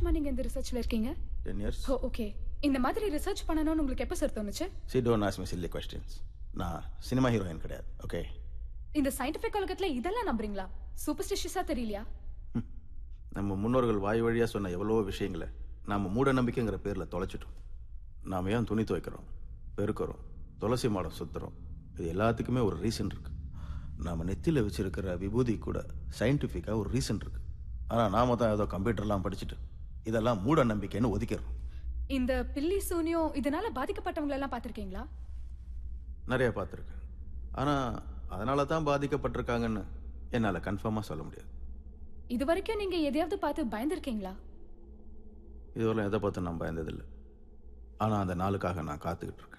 வருஷமா நீங்க இந்த ரிசர்ச்ல இருக்கீங்க? 10 years. ஓ ஓகே. இந்த மாதிரி ரிசர்ச் பண்ணணும்னு உங்களுக்கு எப்போ சார் தோணுச்சு? See, don't ask me silly questions. நான் சினிமா ஹீரோயின் கிடையாது. ஓகே. இந்த சயின்டிஃபிக் உலகத்துல இதெல்லாம் நம்புறீங்களா? சூப்பர்ஸ்டிஷியஸா தெரியலையா? நம்ம முன்னோர்கள் வாய் வழியா சொன்ன எவ்வளவோ விஷயங்களை நாம மூட நம்பிக்கைங்கிற பேர்ல தொலைச்சிட்டோம். நாம ஏன் துணி துவைக்கிறோம், பெருக்கிறோம், துளசி மாடம் சுத்துறோம்? இது எல்லாத்துக்குமே ஒரு ரீசன் இருக்கு. நாம நெத்தியில வச்சிருக்கிற விபூதி கூட சயின்டிஃபிக்கா ஒரு ரீசன் இருக்கு. ஆனா நாம தான் ஏதோ கம்ப்யூட்டர்லாம் படிச்சுட்டு இதெல்லாம் மூட நம்பிக்கைன்னு ஒதுக்கிறோம். இந்த பில்லி சூனியம் இதனால பாதிக்கப்பட்டவங்க எல்லாம் பார்த்திருக்கீங்களா? நிறைய பார்த்துருக்கேன். ஆனா அதனால தான் பாதிக்கப்பட்டிருக்காங்கன்னு என்னால கன்ஃபார்மா சொல்ல முடியாது. இது வரைக்கும் நீங்க எதையாவது பார்த்து பயந்துருக்கீங்களா? இதுவரை எதை பார்த்து நான் பயந்ததில்லை. ஆனா அந்த நாளுக்காக நான் காத்துக்கிட்டு இருக்கேன்.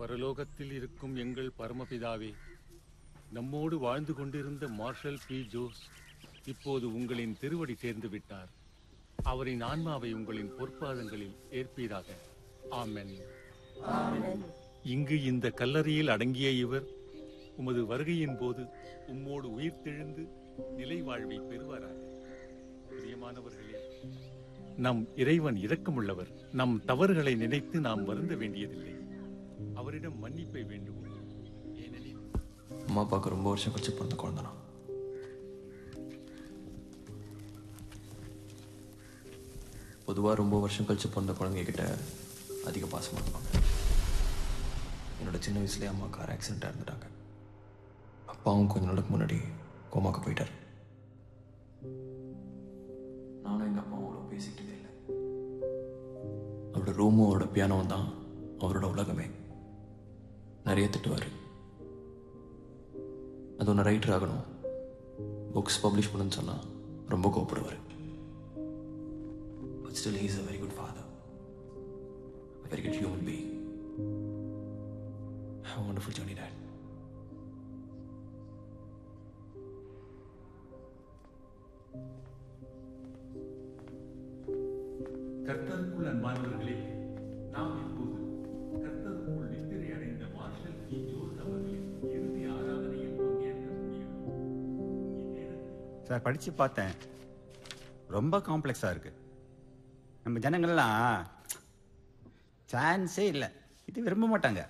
பரலோகத்தில் இருக்கும் எங்கள் பரமபிதாவே, நம்மோடு வாழ்ந்து கொண்டிருந்த மார்ஷல் பி ஜோஸ் இப்போது உங்களின் திருவடி சேர்ந்து விட்டார். அவரின் ஆன்மாவை உங்களின் பொற்பாதங்களில் ஏற்பீராக. ஆமென். இங்கு இந்த கல்லறையில் அடங்கிய இவர் உமது வருகையின் போது உம்மோடு உயிர்த்தெழுந்து நிலை வாழ்வை பெறுவாராக. பிரியமானவர்களே, நம் இறைவன் இரக்கமுள்ளவர். நம் தவறுகளை நினைத்து நாம் வருந்த வேண்டியதில்லை. அவரிடம் மன்னிப்பை வேண்டுவோம். ஏனெனில் அம்மா அப்பாவுக்கு ரொம்ப வருஷம் கழிச்சு பிறந்த குழந்தைனா. பொதுவாக ரொம்ப வருஷம் கழிச்சு பிறந்த குழந்தைகிட்ட அதிக பாசமாக இருப்பாங்க. என்னோட சின்ன வயசுலேயே அம்மா கார் ஆக்சிடெண்ட்டாக இருந்துட்டாங்க. அப்பாவும் கொஞ்ச நாளுக்கு முன்னாடி கோமாக்கு போயிட்டார். நானும் எங்கள் அம்மாவும் அவ்வளோ பேசிக்கிட்டே இல்லை. அவரோட ரூமும் அவரோட பியானோவும் தான் அவரோட உலகமே. நிறைய திட்டுவார். அது ஒன்று ரைட்டர் ஆகணும், புக்ஸ் பப்ளிஷ் பண்ணுன்னு சொன்னால் ரொம்ப கோப்படுவார். But still he is a very good father, a very good human being. Have a wonderful journey, Dad. கர்த்தருக்குள் அன்பானவர்களே, நாம் இப்போது கர்த்தருக்குள் நித்திரை அடைந்த மார்ஷல் பி ஜோஸ் அவர்களின் இறுதி ஆராதனையில் பங்கேற்கக்கூடியது. சார் படித்து பார்த்தேன், ரொம்ப காம்ப்ளெக்ஸாக இருக்குது. நம்ம ஜனங்கள்லாம் சான்ஸே இல்லை, இது விரும்ப மாட்டாங்க.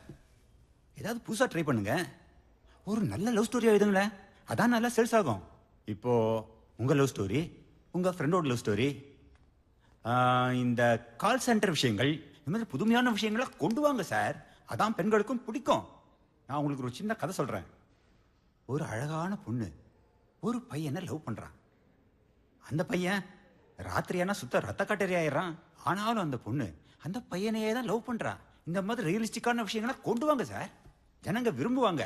ஏதாவது புதுசாக ட்ரை பண்ணுங்க, ஒரு நல்ல லவ் ஸ்டோரியாக எழுதுங்களேன், அதான் நல்லா சேல்ஸ் ஆகும். இப்போது உங்கள் லவ் ஸ்டோரி, உங்கள் ஃப்ரெண்டோட லவ் ஸ்டோரி, இந்த கால் சென்டர் விஷயங்கள், இந்த மாதிரி புதுமையான விஷயங்களை கொண்டு வாங்க சார். அதான் பெண்களுக்கும் பிடிக்கும். நான் உங்களுக்கு ஒரு சின்ன கதை சொல்கிறேன். ஒரு அழகான பொண்ணு ஒரு பையனை லவ் பண்ணுறான். அந்த பையன் ராத்திரியானா சுத்த ரத்த கட்டறி ஆயிடுறான். ஆனாலும் அந்த பொண்ணு அந்த பையனையே தான் லவ் பண்ணுறான். இந்த மாதிரி ரியலிஸ்டிக்கான விஷயங்களை கொண்டு வாங்க சார், ஜனங்க விரும்புவாங்க.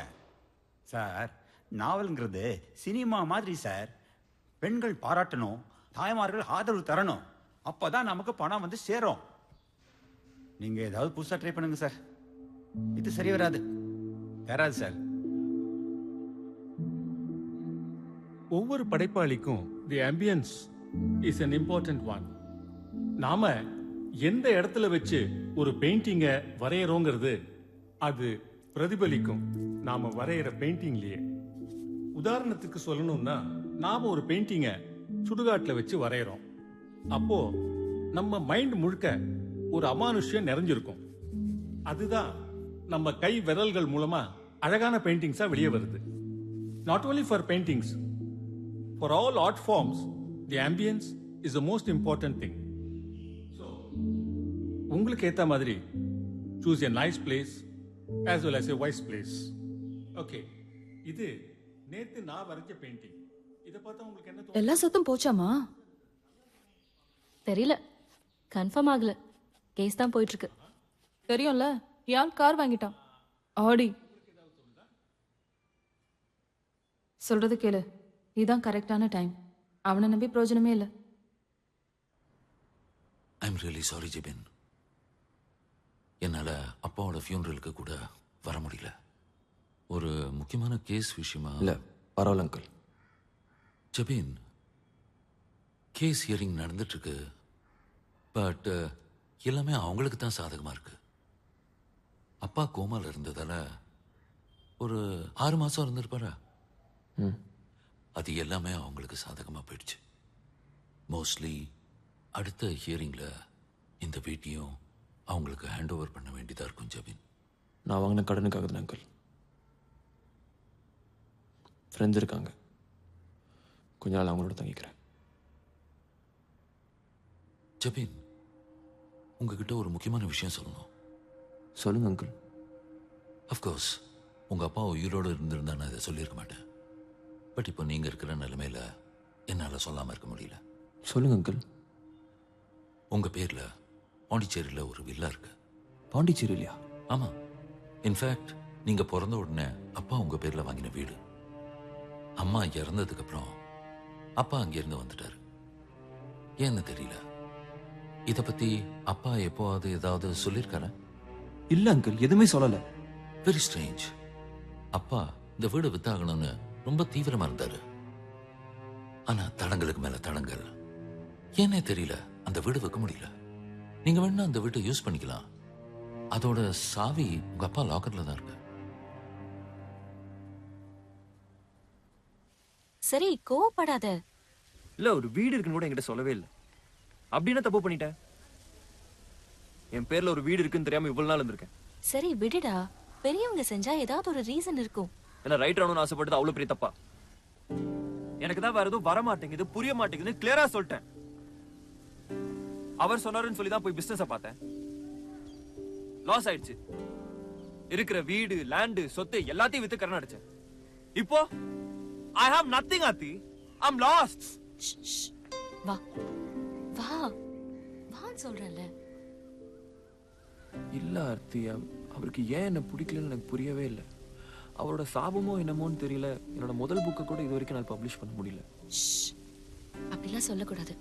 சார், நாவல்ங்கிறது சினிமா மாதிரி சார். பெண்கள் பாராட்டணும், தாய்மார்கள் ஆதரவு தரணும், அப்பதான் நமக்கு பணம் வந்து சேரும். நீங்க ஏதாவது புதுசா ட்ரை பண்ணுங்க சார். இது சரி வராது சார். ஒவ்வொரு படைப்பாளிக்கும் the ambience is an important one. நாம எந்த இடத்துல வச்சு ஒரு பெயிண்டிங்கை வரையறோங்கிறது அது பிரதிபலிக்கும் நாம வரைகிற பெயிண்டிங்லயே. உதாரணத்துக்கு சொல்லணும்னா, நாம ஒரு பெயிண்டிங்கை சுடுகாட்டில் வச்சு வரைகிறோம். அப்போ நம்ம மைண்ட் முழுக்க ஒரு அமானுஷ்யம் நிறைஞ்சிருக்கும். அதுதான் நம்ம கை விரல்கள் மூலமா அழகான பெயிண்டிங்ஸா வெளியே வருது. Not only for paintings, for all art forms the ambience is the most important thing. உங்களுக்கு ஏத்த மாதிரி choose a nice place as well as a wise place. Okay, இது நேத்து நான் வரைஞ்ச பெயிண்டிங். இத பார்த்தா உங்களுக்கு என்ன தோணுது? எல்லா சொத்தும் போச்சாமா? தெரியல, கன்ஃபார்ம் ஆகல. கேஸ் தான் போயிட்டு இருக்கு. தெரியும்ல, யார் கார் வாங்கிட்டான், ஆடி. சொல்றது கேளு, இதுதான் கரெக்டான டைம். அவனை நம்பி பிரயோஜனமே இல்லை. I'm really sorry Jebin. என்னால் அப்பாவோட ஃபியூனரலுக்கு கூட வர முடியல. ஒரு முக்கியமான கேஸ் விஷயமா. இல்லை, பரவாயில்ல அங்கிள். ஜெபின், கேஸ் ஹியரிங் நடந்துட்டுருக்கு. பட் எல்லாமே அவங்களுக்கு தான் சாதகமாக இருக்கு. அப்பா கோமால இருந்ததால ஒரு 6 மாசம் இருந்திருப்பாரா. அது எல்லாமே அவங்களுக்கு சாதகமா போயிடுச்சு. மோஸ்ட்லி அடுத்த ஹியரிங்ல இந்த வீட்டையும் அவங்களுக்கு ஹேண்ட் ஓவர் பண்ண வேண்டியதா இருக்கும் ஜபின். நான் வாங்கின கடனுக்காக தான் அங்கிள். ஃப்ரெண்ட்ஸ் இருக்காங்க, கொஞ்ச நாள் அவங்களோட தங்கிக்கிறேன். ஜபின், உங்ககிட்ட ஒரு முக்கியமான விஷயம் சொல்லணும். சொல்லுங்க அங்கிள். அஃப்கோர்ஸ் உங்க அப்பா உயிரோடு இருந்திருந்தா நான் இதை சொல்லியிருக்க மாட்டேன். பட் இப்போ நீங்க இருக்கிற நிலைமையில என்னால் சொல்லாம இருக்க முடியல. சொல்லுங்க அங்கிள். உங்க பேர்ல பாண்டிச்சேரியில ஒரு வில்லா இருக்கு. பாண்டிச்சேரியிலையா? ஆமா. இன்ஃபேக்ட் நீங்க பிறந்த உடனே அப்பா உங்க பேர்ல வாங்கின வீடு. அம்மா இறந்ததுக்கு அப்புறம் அப்பா அங்கிருந்து வந்துட்டாரு. ஏன்னு தெரியல. இத பத்தி அப்பா எப்போவாது ஏதாவது சொல்லியிருக்காரா? இல்ல அங்கிள், எதுவுமே சொல்லல. Very strange. அப்பா இந்த வீடு வித்தாகணும்னு ரொம்ப தீவிரமா இருந்தாரு. ஆனா தடங்களுக்கு மேல தடங்கள். ஏன்னே தெரியல அந்த வீடு விற்க முடியல. நீங்க வேணா அந்த வீட்டை யூஸ் பண்ணிக்கலாம். அதோட சாவி உங்க அப்பா லாக்கர்ல தான் இருக்கு. சரி, கோவப்படாத. இல்ல, ஒரு வீடு இருக்குன்னு கூட என்கிட்ட சொல்லவே இல்லை. அப்படின்னா தப்பு பண்ணிட்டேன். என் பேர்ல ஒரு வீடு இருக்குன்னு தெரியாம இவ்வளவு நாள் இருந்திருக்கேன். சரி விடுடா, பெரியவங்க செஞ்சா ஏதாவது ஒரு ரீசன் இருக்கும். என்ன ரைட் ஆகணும்னு ஆசைப்பட்டது அவ்வளவு பெரிய தப்பா? எனக்கு தான் வேற எதுவும் வர மாட்டேங்குது, புரிய மாட்டேங்குதுன்னு கிளியரா சொல்லிட்டேன். அவர் சொன்னாருன்னு சொல்லி தான் போய் பிசினஸ பார்த்தேன். லாஸ் ஆயிடுச்சு. இருக்கிற வீடு, லேண்ட், சொத்து எல்லாத்தையும் வித்து கடன் அடிச்சேன். இப்போ I have nothing, Ati. I'm lost. வா வா வான்னு சொல்றேன்ல. இல்ல ஆர்த்தி, அவருக்கு ஏன் என்ன பிடிக்கலன்னு எனக்கு புரியவே இல்லை. அவரோட சாபமோ என்னமோன்னு தெரியல. என்னோட முதல் புக்கை கூட இது வரைக்கும் நான் பப்ளிஷ் பண்ண முடியல. அப்படிலாம் சொல்லக்கூடாது.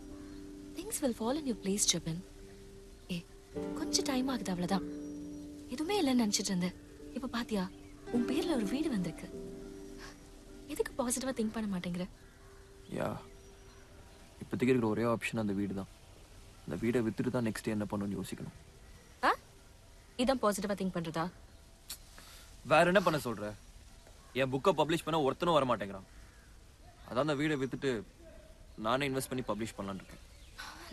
Things will fall in your place, Jabin. கொஞ்சம் டைம் ஆகுது, அவ்வளவுதான். எதுவுமே இல்லைன்னு நினைச்சிட்டு இருந்தேன். இப்ப பாத்தியா, உன் பேர்ல ஒரு வீடு வந்திருக்கு. எதுக்கு பாசிட்டிவா திங்க் பண்ண மாட்டேங்கிற? யா, இப்போதைக்கு இருக்கிற ஒரே ஆப்ஷன் அந்த வீடு தான். அந்த வீடை வித்துட்டு தான் நெக்ஸ்ட் என்ன பண்ணணும்னு யோசிக்கணும். இதான் பாசிட்டிவா திங்க் பண்றதா? வேற என்ன பண்ண சொல்ற? என் புக்கை பப்ளிஷ் பண்ண ஒருத்தனும் வர மாட்டேங்கிறான். அதான் அந்த வீடை வித்துட்டு நானே இன்வெஸ்ட் பண்ணி பப்ளிஷ் பண்ணலான்னு இருக்கேன்.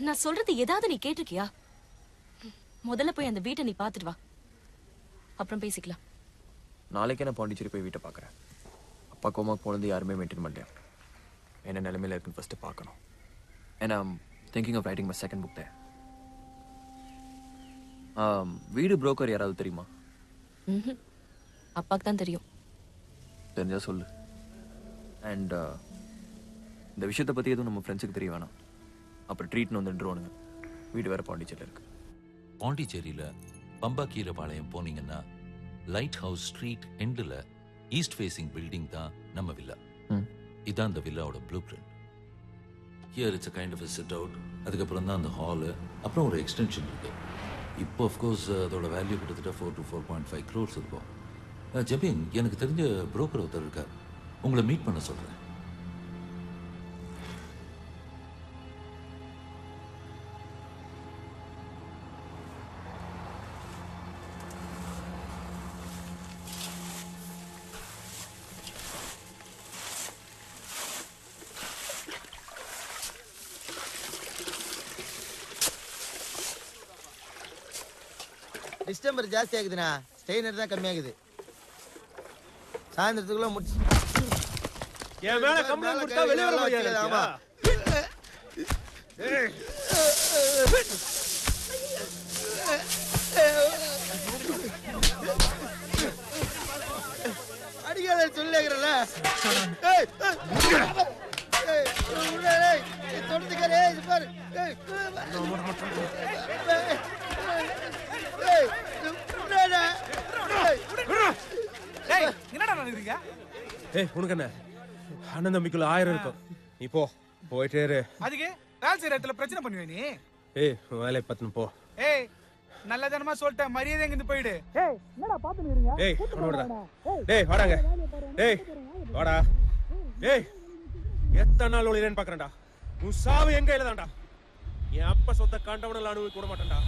நான் சொல்றது ஏதாவது நீ கேட்டிருக்கியா? முதல்ல போய் அந்த வீட்டை நீ பாத்துட்டு வா, அப்புறம் பேசிக்கலாம். நாளைக்கே நான் பாண்டிச்சேரி போய் வீட்டை பார்க்குறேன். அப்பா கோமாக்கு போனது யாருமே மெயின்டைன் பண்ணல. என்ன நிலைமையில இருக்குன்னு ஃபர்ஸ்ட் பார்க்கணும். And I'm thinking of writing my second book there. வீடு புரோக்கர் யாராவது தெரியுமா? அப்பாக்கு தான் தெரியும். தெரிஞ்சா சொல்லு. அண்ட் இந்த விஷயத்தை பற்றி எதுவும் நம்ம ஃப்ரெண்ட்ஸுக்கு தெரிய வேணாம். அப்புறம் ட்ரீட்னு வந்துடுவானுங்க. வீடு வேற பாண்டிச்சேரியில் இருக்கு. பாண்டிச்சேரியில பம்பா கீரபாளையம் போனீங்கன்னா லைட் ஹவுஸ் ஸ்ட்ரீட் எண்டில் ஈஸ்ட் ஃபேசிங் பில்டிங் தான் நம்ம வில்லா. இதான் அந்த வில்லாவோட blueprint. Here it's a kind of sit out. அதுக்கப்புறம் தான் அந்த ஹாலு, அப்புறம் ஒரு எக்ஸ்டென்ஷன் இருக்கு. இப்போ அஃப்கோர்ஸ் அதோட வேல்யூ கிட்டத்தட்ட 4 to 4.5 crores இருக்கும். ஜபின், எனக்கு தெரிஞ்ச புரோக்கர் ஒருத்தர் இருக்கார், உங்களை மீட் பண்ண சொல்றேன். டிஸ்டம்பர் ஜாஸ்தி ஆகுதுண்ணா, ஸ்டெயினர் தான் கம்மியாகுது. சாயந்தரத்துக்குள்ள முடிச்சு என் மேல கம்ப்ளைண்ட் கொடுத்தா வெளிய வர முடியாது. ஆமா, அடிக்காத சொல்லுகிறல்ல. தொடர்ந்துக்காரே பாரு. உனக்கு என்ன அண்ணன் தம்பிக்குள்ள 1000 இருக்கும். நீ போ, போயிட்டே இரு. அதுக்கு வேலை செய்யற இடத்துல பிரச்சனை பண்ணுவே நீ? வேலையை பத்தின போ. நல்ல தனமா சொல்லிட்டேன், மரியாதை இங்க போயிடு. வாடாங்க. வாடா. எத்தனை நாள் ஒளிரேன்னு பாக்குறேன்டா. உன் சாவு எங்க இல்லதான்டா. என் அப்பா சொத்த கண்டவனெல்லாம் அனுபவிக்க விட மாட்டேன்டா.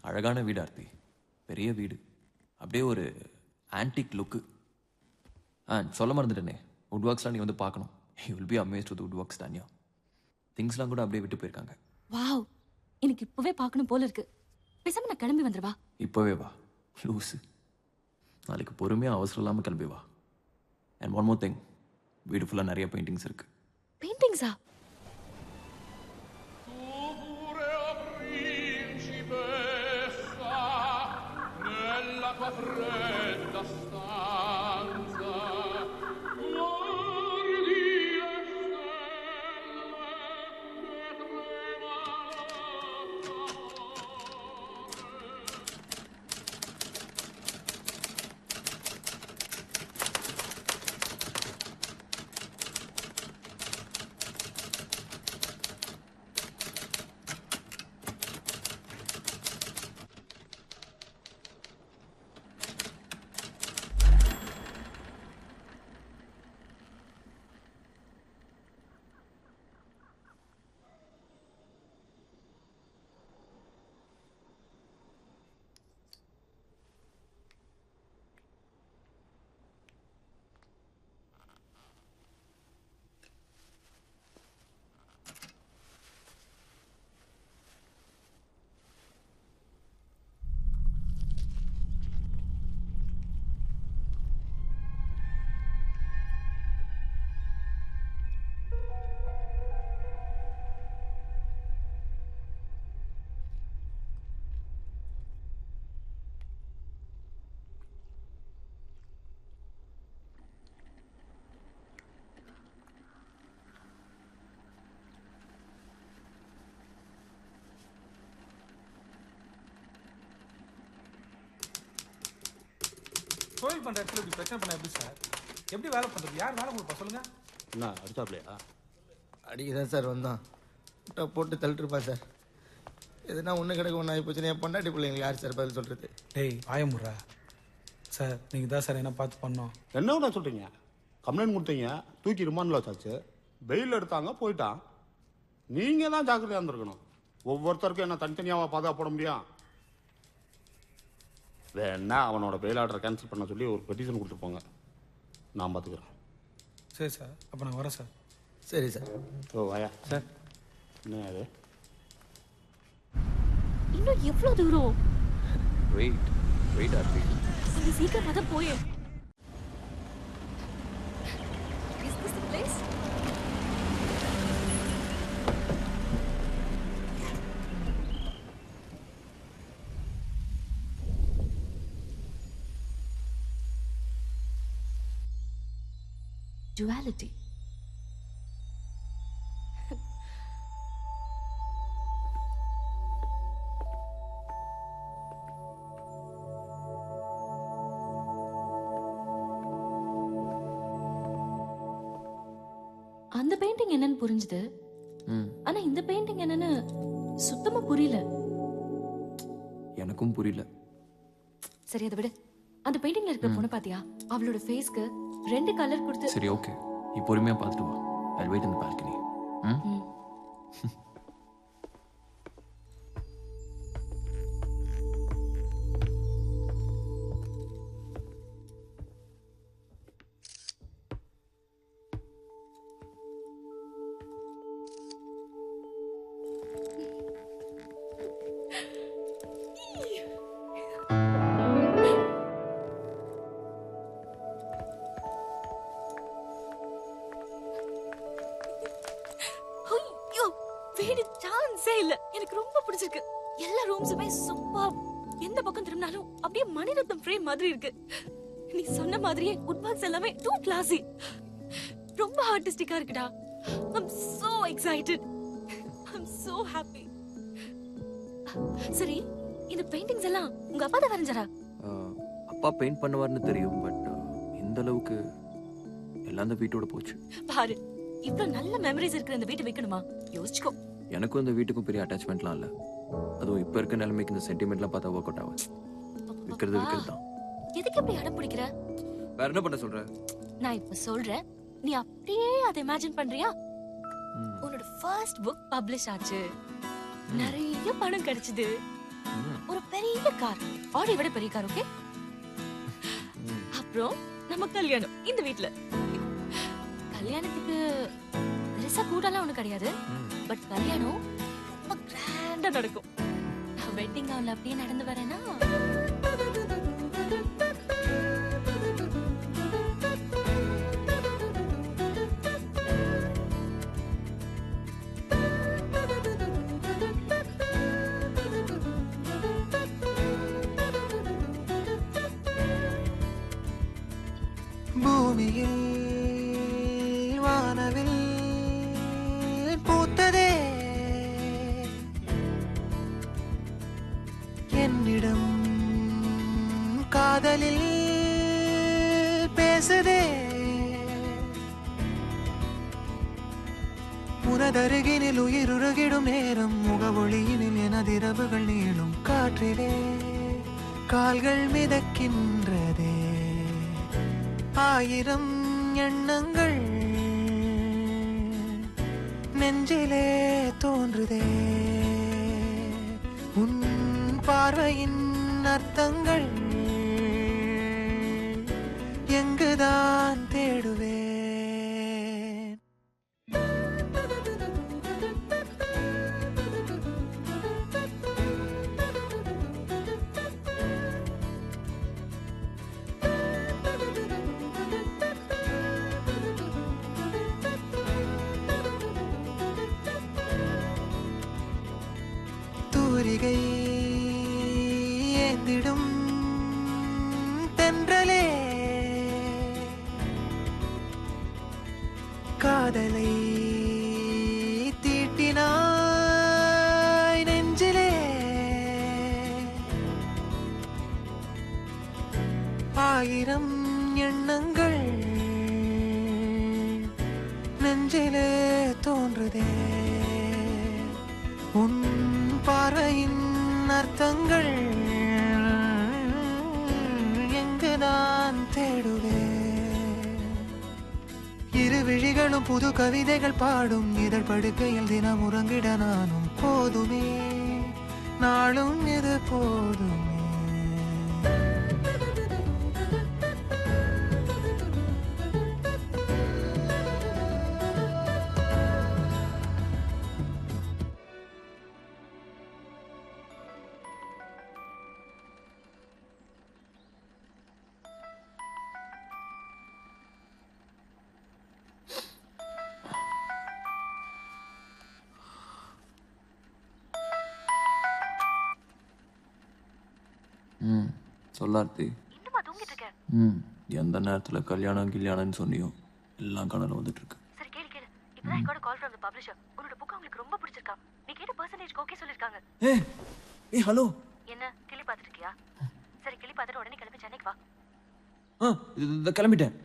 அழகான வீடு ஆர்த்தி, பெரிய வீடு, அப்படியே ஒரு ஆன்டிக் லுக்கு. சொல்ல மறந்துட்டேனே, வுட் ஒர்க்ஸ்லாம் நீ வந்து பார்க்கணும். You will be amazed with wood works தான்யா. திங்ஸ்லாம் கூட அப்படியே விட்டு போயிருக்காங்க. வாவ், எனக்கு இப்பவே பார்க்கணும் போல இருக்கு. பேசாம நான் கிளம்பி வந்துடுவா. இப்போவே வா லூஸு, நாளைக்கு பொறுமையாக அவசரம் இல்லாமல் கிளம்பி வா. அண்ட் ஒன் மோர் திங், வீடு ஃபுல்லாக நிறைய பெயிண்டிங்ஸ் இருக்கு. பெயிண்டிங்ஸா? தொழில் பண்ற இடத்துல இப்படி பிரச்சனை பண்ண எப்படி சார்? எப்படி வேலை பண்றது? யார் வேலை கொடுப்பா சொல்லுங்க? என்ன அடிச்சாப்லையா? அடிக்கதான் சார் வந்தான். போட்டு தள்ளிட்டுருப்பா சார். எதுனா ஒன்று கிடக்கு ஒன்று ஆகி போச்சுன்னா என் பொண்டாட்டி பிள்ளைங்களுக்கு யார் சார் பதில் சொல்கிறது? டேய் வாயமுறா சார், நீங்கள் தான் சார் என்ன பார்த்து பண்ணோம். என்ன சொல்கிறீங்க? கம்ப்ளைண்ட் கொடுத்தீங்க, தூக்கி ரிமாண்டில் வச்சாச்சு, பெயில் எடுத்தாங்க, போயிட்டான். நீங்கள் தான் ஜாக்கிரதையாக இருந்திருக்கணும். ஒவ்வொருத்தருக்கும் என்ன தனித்தனியாக பாதுகாப்பு போட முடியும்? வேணா அவனோட பெயில் ஆர்டரை கேன்சல் பண்ண சொல்லி ஒரு பெட்டிஷன் கொடுத்துருப்பாங்க, நான் பார்த்துக்கிறேன். சரி சார், அப்போ நான் வரேன் சார். சரி சார். ஓ வாயா சார். என்ன அது? இன்னும் எவ்வளவு தூரம்? Wait RP. அது சீக்கிரமா தான் போயே. Is this the place? Duality. அந்த பெயிண்டிங் என்னன்னு புரிஞ்சுது, ஆனா இந்த பெயிண்டிங் என்னன்னு சுத்தமா புரியல. எனக்கும் புரியல. சரி அதை விடு. அந்த பெயிண்டிங்ல இருக்கிற பொண்ணு பாத்தியா? அவளோட ஃபேஸ்க்கு 2 கலர் கொடுத்து. சரி ஓகே, நீ பொறுமையா பார்த்துட்டு வா. I'll wait in the balcony. வீடு சான்ஸே இல்ல. எனக்கு ரொம்ப பிடிச்சிருக்கு. எல்லா ரூம்ஸுமே சூப்பர். எந்த பக்கம் திரும்பினாலும் அப்படியே மணிரத்னம் ஃப்ரேம் மாதிரி இருக்கு. நீ சொன்ன மாதிரியே வுட் ஒர்க்ஸ் எல்லாமே டூ கிளாஸி. ரொம்ப ஆர்டிஸ்டிக்கா இருக்குடா. I'm so excited. I'm so happy. சரி, இந்த பெயிண்டிங்ஸ் எல்லாம் உங்க அப்பா தான் வரைஞ்சாரா? அப்பா பெயிண்ட் பண்ணுவார்னு தெரியும், பட் இந்த அளவுக்கு எல்லாம் அந்த வீட்டோட போச்சு. பாரு, இவ்ளோ நல்ல மெமரிஸ் இருக்கிற இந்த வீட்டை விற்கணுமா? யோசிச்சுக்கோ. எனக்கும் இந்த வீட்டுக்கும் பெரிய அட்டாச்மெண்ட்லாம் இல்ல. அதுவும் இப்ப இருக்க நிலைமைக்கு இந்த சென்டிமெண்ட்லாம் பார்த்தா ஒர்க் அவுட் ஆகாது. விக்கிறது தான். எதுக்கு இப்படி அடம் பிடிக்கிற? வேற என்ன பண்ண சொல்ற? நான் இப்ப சொல்றேன், நீ அப்படியே அதை இமேஜின் பண்றியா? உன்னோட ஃபர்ஸ்ட் புக் பப்ளிஷ் ஆச்சு, நிறைய பணம் கிடைச்சது, ஒரு பெரிய கார், ஆடியை விட பெரிய கார், ஓகே? அப்புறம் நம்ம கல்யாணம் இந்த வீட்ல. கல்யாணத்துக்கு பெருசா கூட்டம்லாம் ஒண்ணும் கிடையாது, பட் கல்யாணம் ரொம்ப கிராண்டா நடக்கும். நான் வெட்டிங் கவுன்ல அப்படியே நடந்து வரேன்னா பூமியில் வானவில் பூத்ததே என்னிடம் காதலில் பேசுதே உனதருகினில் உயிருருகிடும் நேரம் முகவொளியினில் எனதிரவுகள் நீளும் காற்றிலே கால்கள் மிதக்கின்றதே ஆயிரம் எண்ணங்கள் நெஞ்சிலே தோன்றுதே உன் பார்வையின் அர்த்தங்கள் எங்குதான் தேடுவே தூரிகை ஏந்திடும் தென்றலே காதலை தீட்டினாய் நெஞ்சிலே ஆயிரம் எண்ணங்கள் நெஞ்சிலே தோன்றுதே உன் பார்வையின் அர்த்தங்கள் எங்கு நான் தேடுவேன் இரு விழிகளும் புது கவிதைகள் பாடும் இதழ் படுக்கையில் தினம் உறங்கிட நானும் போதுமே நாளும் இது போதுமே சொல்லார்த்தி இன்னுமா தூங்கிட்டு இருக்க? எந்த நேரத்தில் கல்யாணம்னு சொன்னியோ எல்லாம் கனவுல வந்துட்டு இருக்கு. சரி கேளு கேளு. இப்பதான் I got a call from the publisher. உன்னோட புக் அவங்களுக்கு ரொம்ப பிடிச்சிருக்கா. நீ கேட்ட percentage ஓகே சொல்லிருக்காங்க. ஏய் ஹலோ. என்ன கிளி பார்த்துட்டு இருக்கியா? சரி கிளி பார்த்துட்டு உடனே கிளம்பி சென்னைக்கு வா. இது கிளம்பிட்டேன்.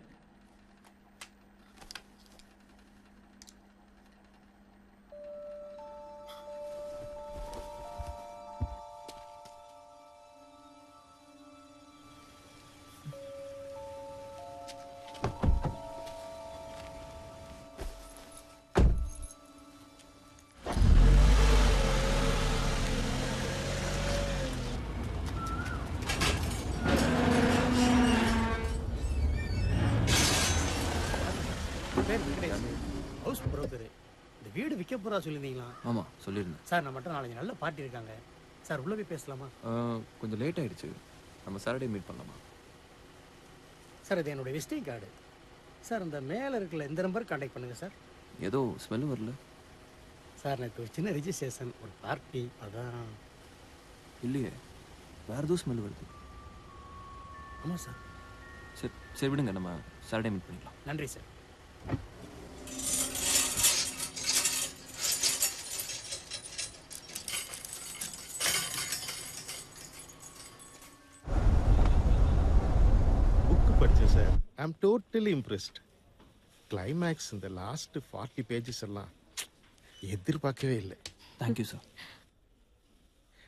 House broker. இந்த வீடு விற்க போறா சொல்லியிருந்தீங்களா? ஆமாம் சொல்லியிருந்தேன் சார். நான் மட்டும் நாளைக்கு நல்ல பார்ட்டி இருக்காங்க சார். உள்ள போய் பேசலாமா? கொஞ்சம் லேட் ஆயிடுச்சு. நம்ம சாட்டர்டே மீட் பண்ணலாமா? சார் இது என்னோட விசிட்டிங் கார்டு சார். இந்த மேலே இருக்கல இந்த நம்பர் கான்டாக்ட் பண்ணுங்க சார். ஏதோ ஸ்மெல் வரல சார். எனக்கு ஒரு சின்ன ரிஜிஸ்ட்ரேஷன் ஒரு பார்ட்டி அதான். இல்லையே வேறு ஏதோ ஸ்மெல் வருது. ஆமாம் சார். சரி சரி விடுங்க, நம்ம சாட்டர்டே மீட் பண்ணிக்கலாம். நன்றி சார். படிச்சேன் sir. I am totally impressed. Climax இந்த லாஸ்ட் 40 பேஜஸ் எல்லாம் எதிர்பார்க்கவே இல்லை. Thank you sir.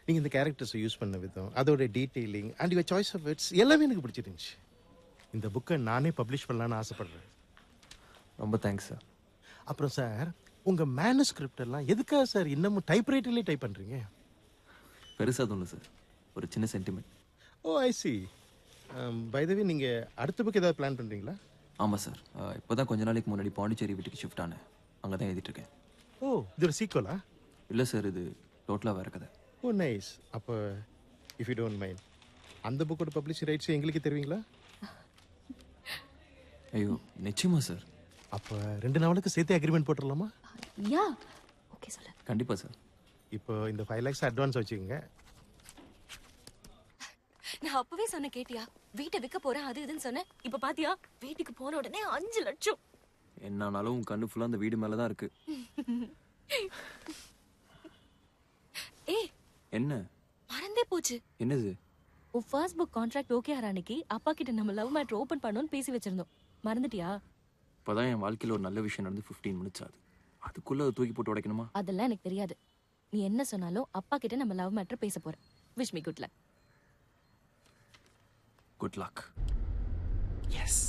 நீங்கள் இந்த கேரக்டர்ஸை யூஸ் பண்ண விதம், அதோட detailing and your choice of words எல்லாமே எனக்கு பிடிச்சிருந்துச்சு. இந்த புக்கை நானே பப்ளிஷ் பண்ணலான்னு ஆசைப்படுறேன். ரொம்ப தேங்க்ஸ் சார். அப்புறம் சார் உங்கள் மேனுஸ்கிரிப்ட் எல்லாம் எதுக்காக சார் இன்னமும் டைப்ரைட்டர்லேயே டைப் பண்ணுறீங்க? பெருசாக தோணும் சார், ஒரு சின்ன sentiment. Oh I see. By the way நீங்கள் அடுத்த புக் ஏதாவது பிளான் பண்ணுறீங்களா? ஆமாம் சார். இப்போ தான் கொஞ்ச நாளைக்கு முன்னாடி பாண்டிச்சேரி வீட்டுக்கு ஷிஃப்ட் ஆனேன். அங்கே தான் எழுதிட்டுருக்கேன். ஓ இது ஒரு சீக்வலா? இல்லை சார், இது டோட்டலாக வேறு கதை. ஓ நைஸ். அப்போ இஃப் யூ டோன்ட் மைண்ட் அந்த புக்கோட பப்ளிஷ் ரைட்ஸ் எங்களுக்கு தருவீங்களா? ஐயோ நிச்சயமா சார். அப்போ 2 நாளுக்கு சேர்த்து அக்ரிமெண்ட் போட்டுடலாமா? யா ஓகே சொல்லு. கண்டிப்பாக சார். இப்போ இந்த 5 lakhs அட்வான்ஸ் வச்சுக்கோங்க. நான் அப்பவே சொன்ன கேட்டியா? வீட்டை விற்க போறேன் அது இதுன்னு சொன்னேன். இப்ப பாத்தியா வீட்டுக்கு போன உடனே 5 லட்சம். என்னானாலும் உன் கண்ணு ஃபுல்லாக அந்த வீடு மேலே தான் இருக்கு. ஏய் என்ன மறந்தே போச்சு. என்னது? உன் ஃபர்ஸ்ட் புக் கான்ட்ராக்ட் ஓகே ஆற அன்னைக்கு அப்பா கிட்ட நம்ம லவ் மேட்டர் ஓபன் பண்ணணும்னு பேசி வச்சிருந்தோம். மறந்துட்டியா? இப்போதான் என் வாழ்க்கையில் ஒரு நல்ல விஷயம் நடந்து 15 minutes ஆகுது. அதுக்குள்ள அதை தூக்கி போட்டு உடைக்கணுமா? அதெல்லாம் எனக்கு தெரியாது. நீ என்ன சொன்னாலும் அப்பா கிட்ட நம்ம லவ் மேட்டர் பேச போறேன். Wish me good luck. Good luck. Yes.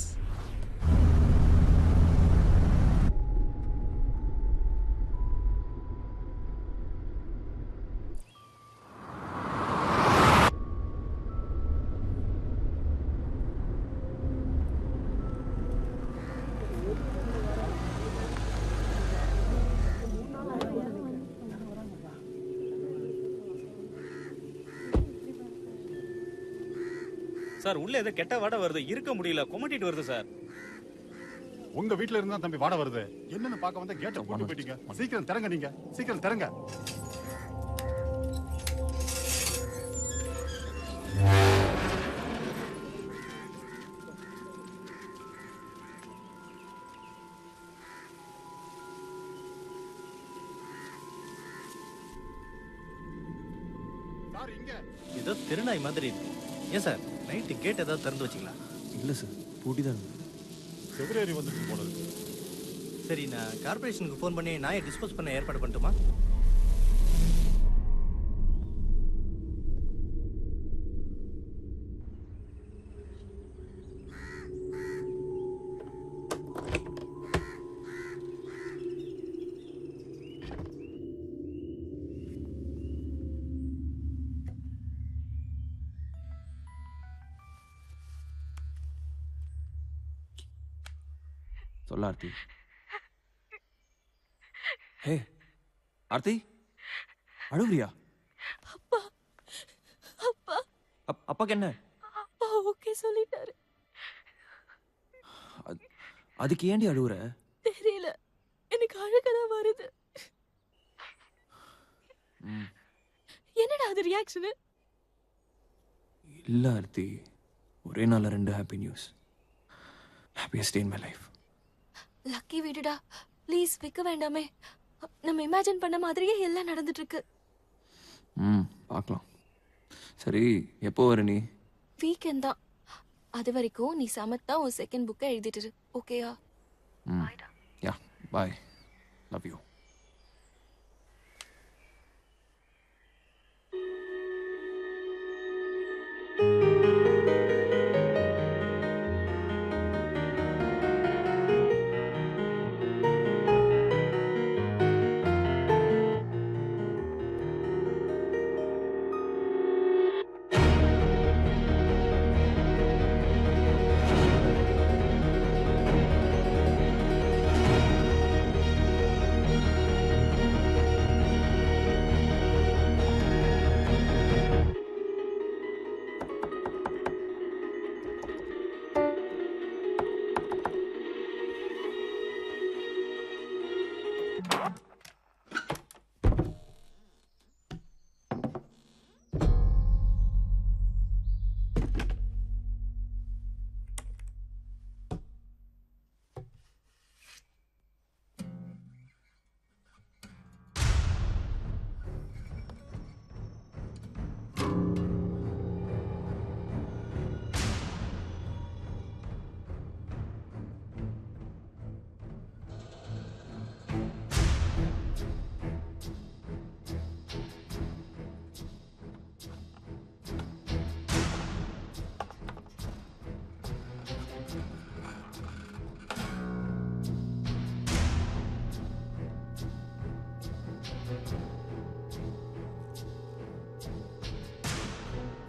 Sir உள்ள ஏதோ கெட்ட வாடை வருது, இருக்க முடியல, கொமட்டிட்டு வருது சார். உங்க வீட்ல இருந்தா தம்பி வாடை வருது. என்னன்னு பார்க்க வந்த கேட்ட போட்டு போயிட்டீங்க. சீக்கிரம் திறங்க, நீங்க சீக்கிரம் திறங்க. ஏதோ திருநாய் மாதிரி இருக்கு. ஏன் சார் நைட்டு கேட் ஏதாவது திறந்து வச்சிங்களா? இல்லை சார் பூட்டி தான் இருந்தது. பிப்ரவரி வந்துட்டு போல இருக்கு. சரி, நான் கார்பரேஷனுக்கு ஃபோன் பண்ணி நாயை டிஸ்போஸ் பண்ண ஏற்பாடு பண்ணட்டுமா? சொல்ல ஆர்த்தி. ஹே ஆர்த்தி, அழுகுறியா? அப்பா அப்பா அப்பாக்கு என்ன? அப்பா ஓகே சொல்லிட்டாரு. அதுக்கு ஏண்டி அழுகுற? தெரியல, எனக்கு அழுகதான் வருது. என்னடா அது ரியாக்ஷனு? இல்லை ஆர்த்தி, ஒரே நாளில் 2 happy news. Happiest day in my life. Lucky விடுடா ப்ளீஸ், வைக்க வேண்டாமே. நம்ம இமேஜின் பண்ண மாதிரியே எல்லாம் நடந்துட்டு இருக்கு. பார்க்கலாம். சரி, எப்போ வர நீ? வீக்கெண்ட் தான். அது வரைக்கும் நீ சமத்தா உன் செகண்ட் புக்கை எழுதிட்டு ஓகேயா? Yeah bye, love you.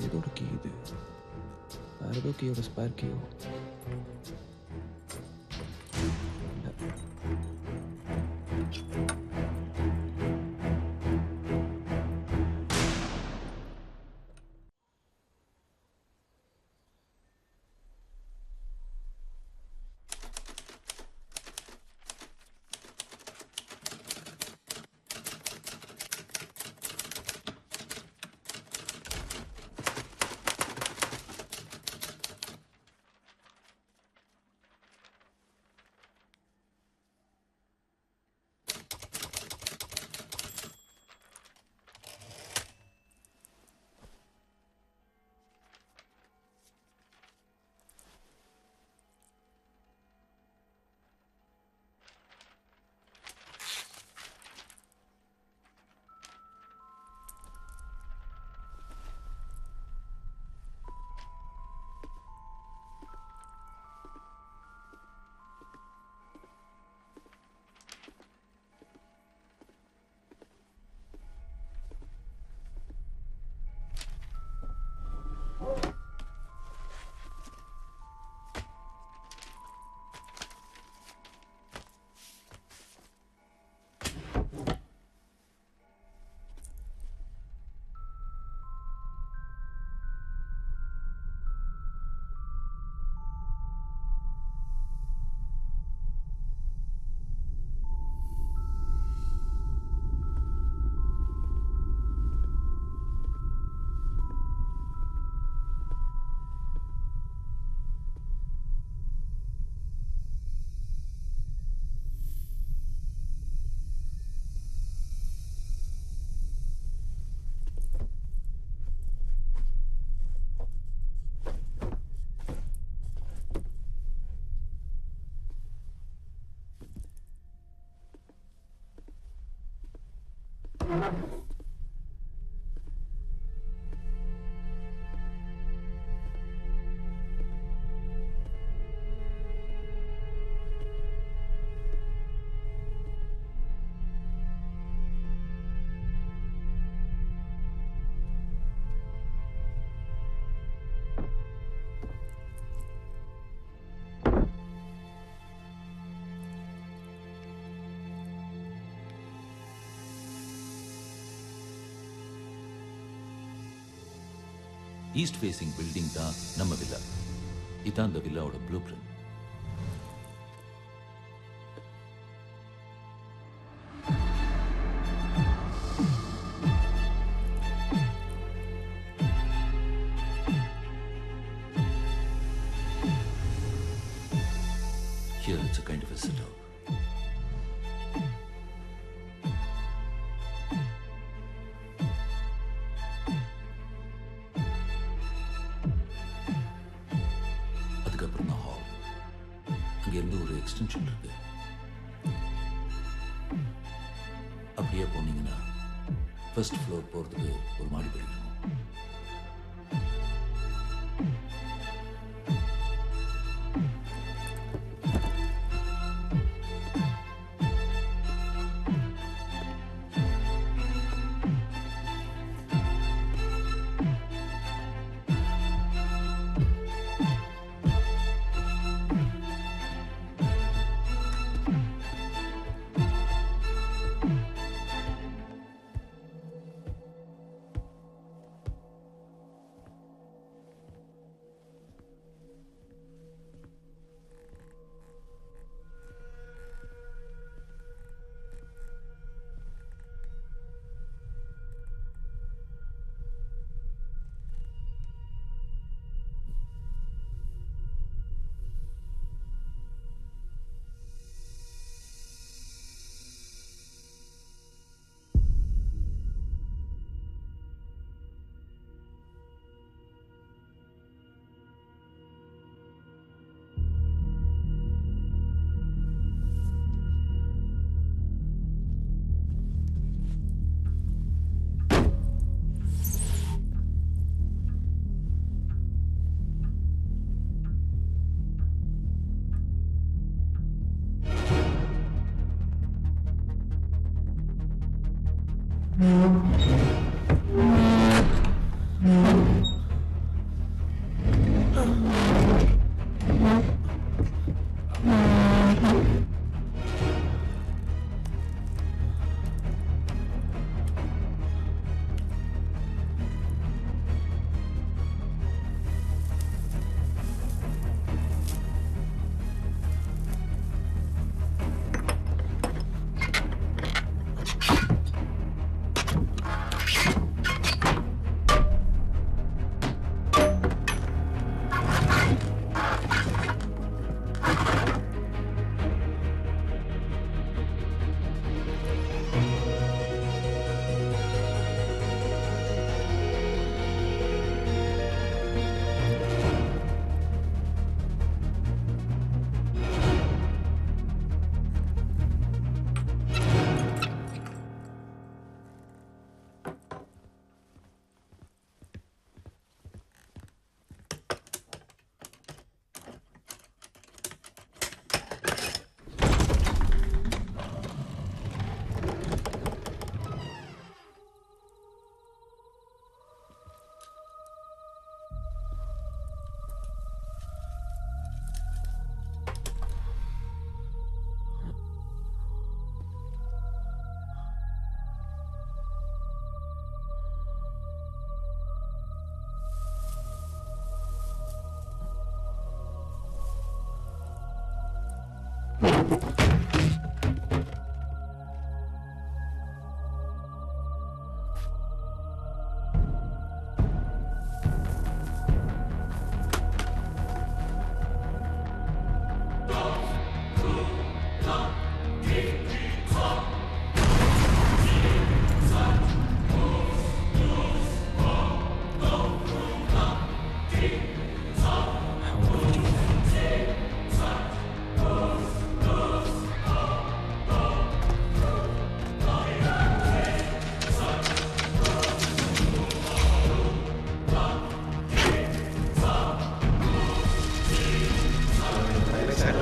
ஏதோட கீ இது. வேற ஏதோ கீயோட ஸ்பேர் கீயோ. ஈஸ்ட் ஃபேசிங் பில்டிங் தான் நம்ம வில்லா. இதான் அந்த வில்லாவோட blueprint. Here it's a kind of a sit-out. அதுக்கப்புறம் தான் ஹால். அங்கேருந்து ஒரு எக்ஸ்டென்ஷன் இருக்கு. அப்படியே போனீங்கன்னா ஃபர்ஸ்ட் ஃப்ளோர் போகிறதுக்கு ஒரு மாடி படிக்கணும்.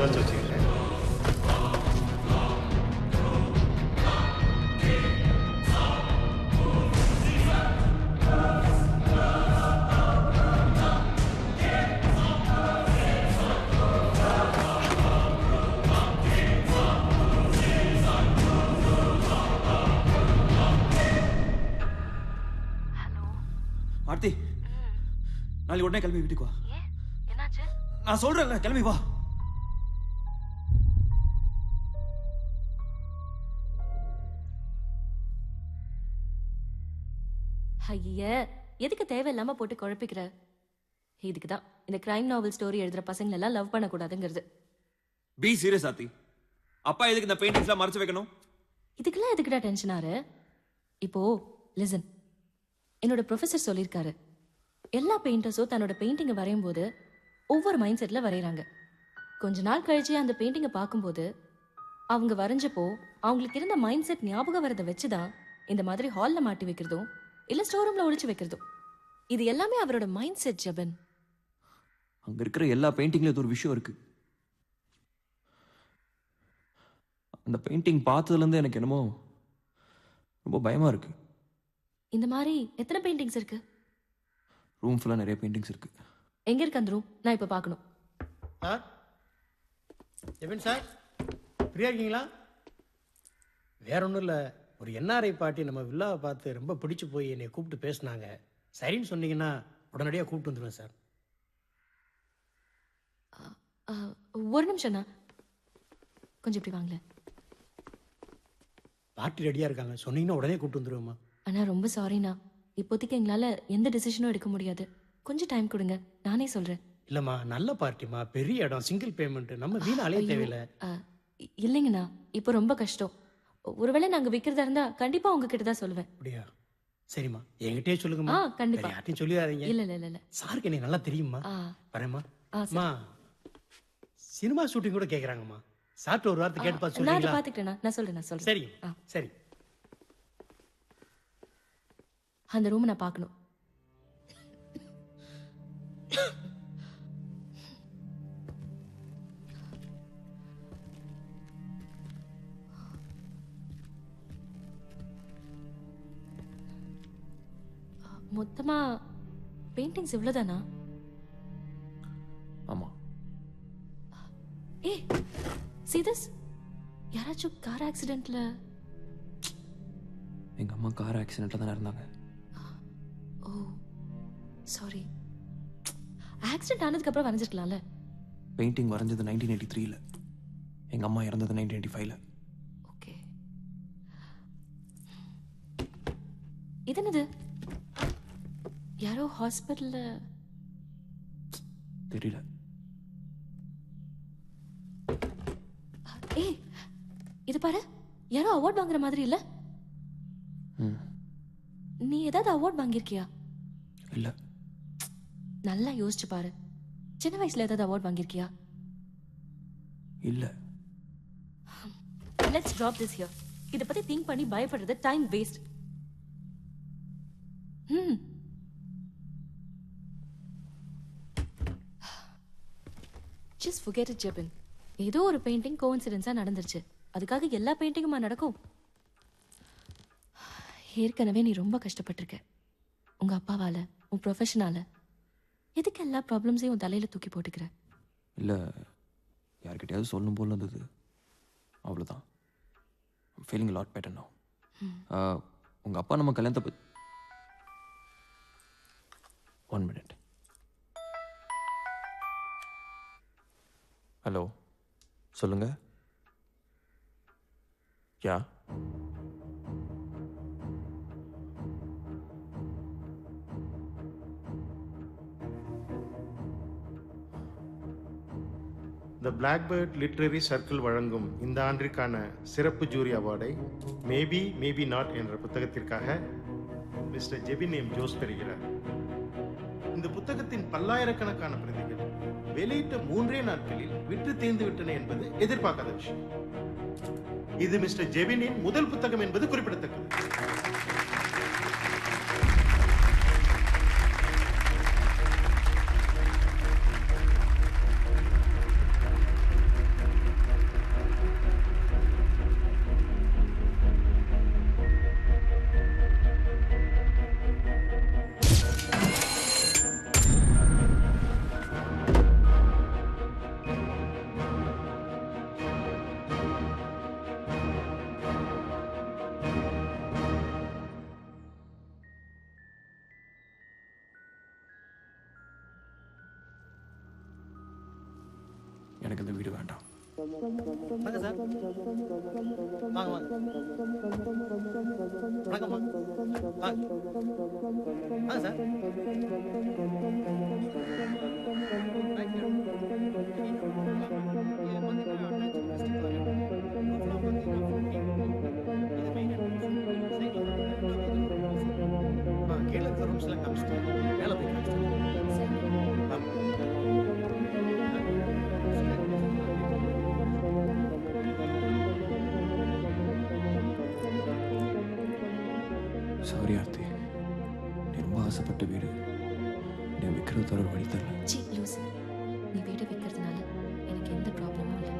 ஏதாச்சும் வச்சுக்கிறேன். ஆர்த்தி நாளைக்கு உடனே கிளம்பி வீட்டுக்கு வா. என்னாச்சு? நான் சொல்றேன்ல, கிளம்பி வா. ஐய, எதுக்கு தேவையில்லாம போட்டு குழப்பிக்கிற? இதுக்கு தான் இந்த கிரைம் நாவல் ஸ்டோரி எழுதுற பசங்க எல்லாம் லவ் பண்ணக்கூடாதுங்கிறது. Be serious Aarthi. அப்பா எதுக்கு இந்த பெயிண்டிங்ஸ்லாம் மறைச்சு வைக்கணும்? இதுக்கெல்லாம் எதுக்குடா டென்ஷன் ஆறு? இப்போ லிசன், என்னோட ப்ரொஃபசர் சொல்லியிருக்காரு, எல்லா பெயிண்டர்ஸும் தன்னோட பெயிண்டிங்கை வரையும் போது ஒவ்வொரு மைண்ட் செட்டில் வரைகிறாங்க. கொஞ்ச நாள் கழிச்சு அந்த பெயிண்டிங்கை பார்க்கும்போது அவங்க வரைஞ்சப்போ அவங்களுக்கு இருந்த மைண்ட் செட் ஞாபகம் வரதை வச்சு தான் இந்த மாதிரி ஹாலில் மாட்டி வைக்கிறதும் இல்லை ஸ்டோர் ரூமில் ஒழிச்சு வைக்கிறதும். இது எல்லாமே அவரோட மைண்ட் செட் ஜபன். அங்க இருக்கிற எல்லா பெயிண்டிங்ல ஒரு விஷயம் இருக்கு. அந்த பெயிண்டிங் பார்த்ததுலேருந்து எனக்கு என்னமோ ரொம்ப பயமா இருக்கு. இந்த மாதிரி எத்தனை பெயிண்டிங்ஸ் இருக்கு? ரூம் ஃபுல்லாக நிறைய பெயிண்டிங்ஸ் இருக்கு. எங்க இருக்கு அந்த ரூம்? நான் இப்போ பார்க்கணும். சார், ஜெபின் சார், ஃப்ரீயாக இருக்கீங்களா? வேற ஒன்றும் இல்லை, ஒரு என்ஆர்ஐ பார்ட்டி நம்ம வில்லாவை பார்த்து ரொம்ப பிடிச்சி போய் என்னை கூப்பிட்டு பேசினாங்க. சரின்னு சொன்னீங்கன்னா உடனடியாக கூப்பிட்டு வந்துடுவேன் சார். ஒரு நிமிஷம்ண்ணா, கொஞ்சம் இப்படி வாங்கல. பார்ட்டி ரெடியாக இருக்காங்க, சொன்னீங்கன்னா உடனே கூப்பிட்டு வந்துடுவேம்மா. அண்ணா ரொம்ப சாரிண்ணா, இப்போதைக்கு எங்களால் எந்த டிசிஷனும் எடுக்க முடியாது. கொஞ்சம் டைம் கொடுங்க, நானே சொல்கிறேன். இல்லைம்மா, நல்ல பார்ட்டிம்மா, பெரிய இடம், சிங்கிள் பேமெண்ட், நம்ம வீண் அலைய தேவையில்லை. இல்லைங்கண்ணா, இப்போ ரொம்ப கஷ்டம். ஒருவேளை நாங்கள் விற்கிறதா இருந்தால் கண்டிப்பாக உங்ககிட்ட தான் சொல்லுவேன். அப்படியா? சரிம்மா, என்கிட்டயே சொல்லுங்கம்மா. கண்டிப்பாக. யார்ட்டையும் சொல்லிடாதீங்க. இல்லை இல்லை இல்லை. சாருக்கு என்னை நல்லா தெரியுமா? வரேம்மா. அம்மா, சினிமா ஷூட்டிங் கூட கேட்குறாங்கம்மா. சாப்பிட்டு ஒரு வார்த்தை கேட்டு பார்த்து நான் அதை சொல்றீங்களா? பார்த்துக்கிட்டேண்ணா, நான் சொல்கிறேன். சரி சரி. அந்த ரூம் நான் பார்க்கணும். மொத்தமா பெயிண்டிங்ஸ் இவ்வளவுதானா? ஆமா. ஏ see this? யாராச்சும் கார் ஆக்சிடென்ட்ல? எங்க அம்மா கார் ஆக்சிடென்ட்ல தான் இருந்தாங்க. ஓ சாரி. ஆக்சிடென்ட் ஆனதுக்கு அப்புறம் வரைஞ்சிருக்கலாம்ல. பெயிண்டிங் வரைஞ்சது 1983ல. எங்க அம்மா இறந்தது 1985ல. ஓகே. இது என்னது? யாரோ ஹாஸ்பிட்டல்ல? தெரியல. ஏய் இது பாரு, யாரோ அவார்ட் வாங்குற மாதிரி இல்ல? நீ ஏதாவது அவார்ட் வாங்கியிருக்கியா? இல்ல. நல்லா யோசிச்சு பாரு, சின்ன வயசுல ஏதாவது அவார்ட் வாங்கியிருக்கியா? இல்ல. Let's drop this here. இத பத்தி திங்க் பண்ணி பயப்படுறது time waste. Just forget it, Jabin. ஏதோ ஒரு பெயிண்டிங் கோஇன்சிடென்ஸா நடந்துருச்சு. அதுக்காக எல்லா பெயிண்டிங்குமா நடக்கும்? ஏற்கனவே நீ ரொம்ப கஷ்டப்பட்டிருக்க. உங்க அப்பாவால, உன் ப்ரொஃபஷனால. எதுக்கு எல்லா ப்ராப்ளம்ஸையும் உன் தலையில தூக்கி போட்டுக்கிற? இல்ல, யார்கிட்டயாவது சொல்லணும் போல இருந்தது, அவ்வளோதான். Feeling lot better now. உங்க அப்பா நம்ம கல்யாணத்தை பத்தி 1 minute. ஹலோ, சொல்லுங்க. யா, த பிளாக்பேர்ட் லிட்ரரி சர்க்கிள் வழங்கும் இந்த ஆண்டிற்கான சிறப்பு ஜூரி அவார்டை மேபி மேபி நாட் என்ற புத்தகத்திற்காக மிஸ்டர் ஜெபின் எம் ஜோஸ் பெறுகிறார். இந்த புத்தகத்தின் பல்லாயிரக்கணக்கான பிரதிகள் வெளியிட்ட 3 நாட்களில் விற்று தீர்ந்து விட்டன என்பது எதிர்பார்க்காத விஷயம். இது மிஸ்டர் ஜெபினின் முதல் புத்தகம் என்பது குறிப்பிடத்தக்கது. வாங்க சார். வாங்க வாங்க. வணக்கம்மா. வாங்க. வாங்க சார். கீழே இருக்க ரூம்ஸ்லாம் காமிச்சிட்டு மேலே போய் சாரி ஆர்த்தி, நீ ரொம்ப ஆசைப்பட்ட வீடு நீ விற்கிறது தர வழி தரல. சி லூஸ், நீ வீடு விற்கிறதுனால எனக்கு எந்த ப்ராப்ளமும் இல்லை.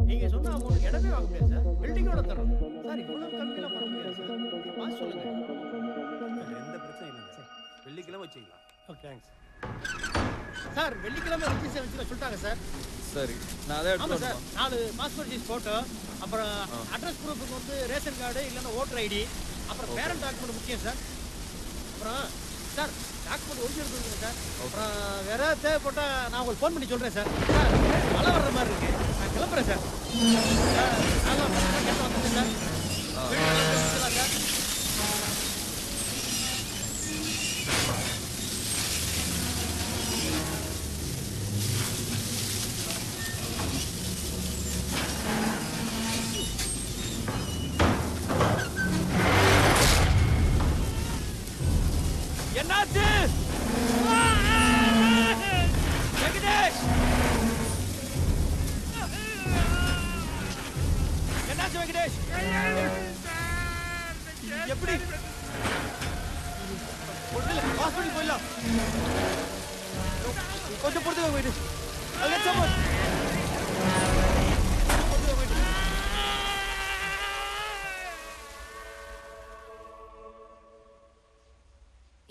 நீங்க சொன்ன அமௌண்ட் இடமே வாங்க முடியாது சார். பில்டிங்கோட தரோம் சார். இவ்வளவு கம்மியெல்லாம் பண்ண முடியாது சார். நீங்க பார்த்து சொல்லுங்க. எந்த பிரச்சனையும் இல்லைங்க சார். வெள்ளிக்கிழமை வச்சுக்கலாம். Okay thanks sir. வெள்ளிக்கிழமை ரிஜிஸ்டர் வச்சுக்க சொல்லிட்டாங்க சார். சரி, நான் அதை ஆமாம் சார். 4 பாஸ்போர்ட் சைஸ் ஃபோட்டோ, அப்புறம் அட்ரஸ் ப்ரூஃபுக்கு வந்து ரேஷன் கார்டு இல்லைன்னா ஓட்டர் ஐடி, அப்புறம் பேரண்ட் டாக்குமெண்ட் முக்கியம் சார். அப்புறம் சார் டாக்குமெண்ட் ஒரிஜினல் கொடுங்க சார். அப்புறம் வேற தேவைப்பட்டால் நான் உங்களுக்கு ஃபோன் பண்ணி சொல்கிறேன் சார். சார் மழை வர்ற மாதிரி இருக்கு, நான் கிளம்புறேன் சார். நான்லாம் கேட்டு வந்துட்டேன் சார். சார் என்னாச்சு? வெங்கடேஷ், என்னாச்சு வெங்கடேஷ்? எப்படி? ஹாஸ்பிட்டல் போயிடலாம். கொஞ்சம் பொறுத்து போயிட்டு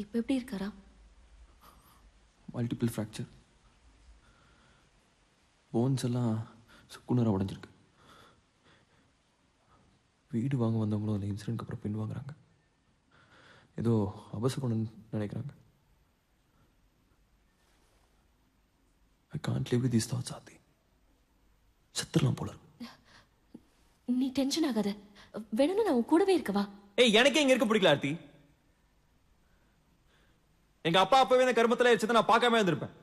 இப்போ எப்படி இருக்காரா? மல்டிபிள் ஃப்ராக்சர், போன்ஸ் எல்லாம் சுக்குநூறாக உடைஞ்சிருக்கு. வீடு வாங்க வந்தவங்களும் அந்த இன்சிடென்ட்க்கு அப்புறம் பின் வாங்குறாங்க. ஏதோ அவசரம் நினைக்கிறாங்க. I can't live with these thoughts Aarthi. செத்துடலாம் போல இருக்கு. நீ டென்ஷன் ஆகாத, வேணும்னு நான் உன் கூடவே இருக்கவா? ஏய், எனக்கே இங்க இருக்க பிடிக்கல ஆர்த்தி. எங்க அப்பா அப்பவே இந்த கர்மத்துல வச்சதை நான் பார்க்காம இருந்திருப்பேன்.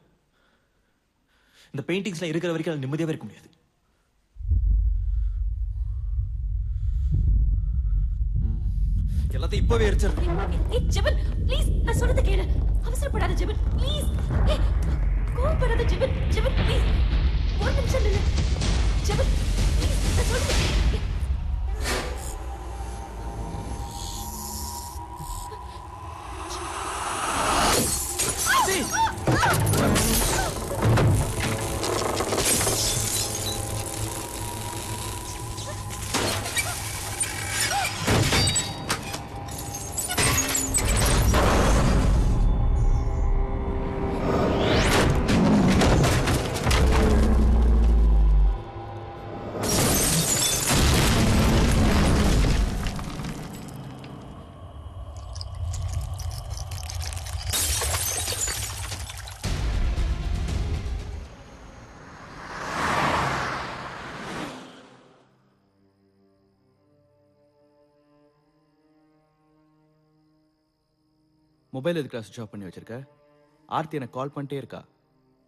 இந்த பெயிண்டிங்ஸ்ல இருக்கிற வரைக்கும் நிம்மதியாவே இருக்க முடியாது. எல்லாத்தையும் இப்பவே எரிச்சிருக்கேன். ஜெபன் ப்ளீஸ், நான் சொல்றத கேளு. அவசரப்படாத ஜெபன் ப்ளீஸ். கோவப்படாத ஜெபன். ஜெபன் ப்ளீஸ், ஒரு நிமிஷம் நில்லு. ஜெபன் ப்ளீஸ், நான் சொல்றத கேளு. மொபைல் எதுக்கு சுவிட்ச் ஆஃப் பண்ணி வச்சிருக்க? ஆர்த்தி எனக்கு கால் பண்ணிட்டே இருக்கா.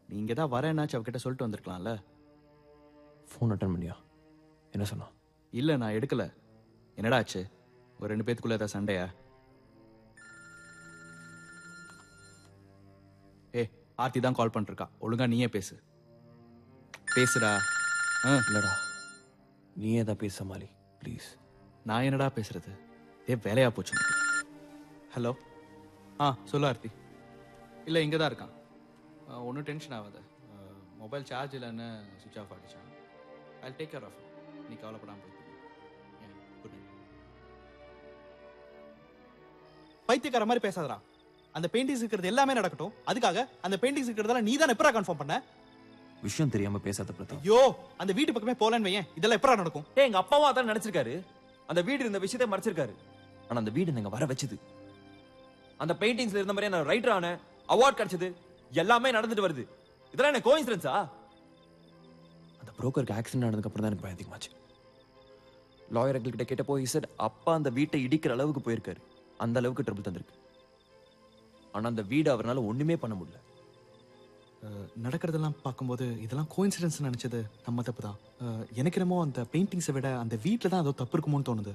நீ இங்கே தான் வரேன்னாச்சு, அவகிட்ட சொல்லிட்டு வந்திருக்கலாம்ல. ஃபோன் அட்டன் பண்ணியா? என்ன சொன்னா? இல்லை, நான் எடுக்கல. என்னடா ஆச்சு? ஒரு 2 பேத்துக்குள்ள ஏதாவது சண்டையா? ஆர்த்தி தான் கால் பண்ணிருக்கா. ஒழுங்கா நீயே பேசு. பேசுடா. இல்லடா, நீயே தான் பேச மாலி ப்ளீஸ். நான் என்னடா பேசுறது? வேலையா போச்சு. ஹலோ. சொல்லு ஆர்த்தி. இல்லை, இங்கே தான் இருக்கான். ஒன்றும் டென்ஷன் ஆகாத. மொபைல் சார்ஜ் இல்லைன்னு சுவிச் ஆஃப் ஆகிடுச்சான். I take care of. நீ கவலைப்படாமல் போய் குட் நைட். பைத்தியக்கார மாதிரி பேசாதடா. அந்த பெயிண்டிங்ஸ் இருக்கிறது எல்லாமே நடக்கட்டும். அதுக்காக அந்த பெயிண்டிங்ஸ் இருக்கிறதால நீ தான் எப்பரா கன்ஃபார்ம் பண்ண? விஷயம் தெரியாம பேசாத பிரதாப். ஐயோ, அந்த வீட்டு பக்கமே போலன்னு வையேன், இதெல்லாம் எப்பரா நடக்கும்? எங்க அப்பாவும் அதான் நினைச்சிருக்காரு. அந்த வீடு இருந்த விஷயத்தை மறைச்சிருக்காரு. ஆனா அந்த வீடு நீங்க வர வச்சது, அந்த பெயிண்டிங்ஸ்ல இருந்த மாதிரி நான் ரைட்டர் ஆன, அவார்ட் கிடைச்சது, எல்லாமே நடந்துட்டு வருது. இதெல்லாம் என்ன கோஇன்சிடென்ஸா? அந்த புரோக்கருக்கு ஆக்சிடென்ட் ஆனதுக்கு அப்புறம் தான் எனக்கு பயம் அதிகமாச்சு. லாயர் கிட்ட கேட்ட போய் சார் அப்பா அந்த வீட்டை இடிக்கிற அளவுக்கு போயிருக்காரு. அந்த அளவுக்கு ட்ரபிள் தந்திருக்கு. ஆனா அந்த வீடு அவரால் ஒண்ணுமே பண்ண முடியல. நடக்கிறதெல்லாம் பார்க்கும்போது இதெல்லாம் கோஇன்சிடென்ஸ் நினைச்சது நம்ம தப்பு தான். எனக்கு என்னமோ அந்த பெயிண்டிங்ஸை விட அந்த வீட்டில் தான் அதோ தப்பு இருக்குமோன்னு தோணுது.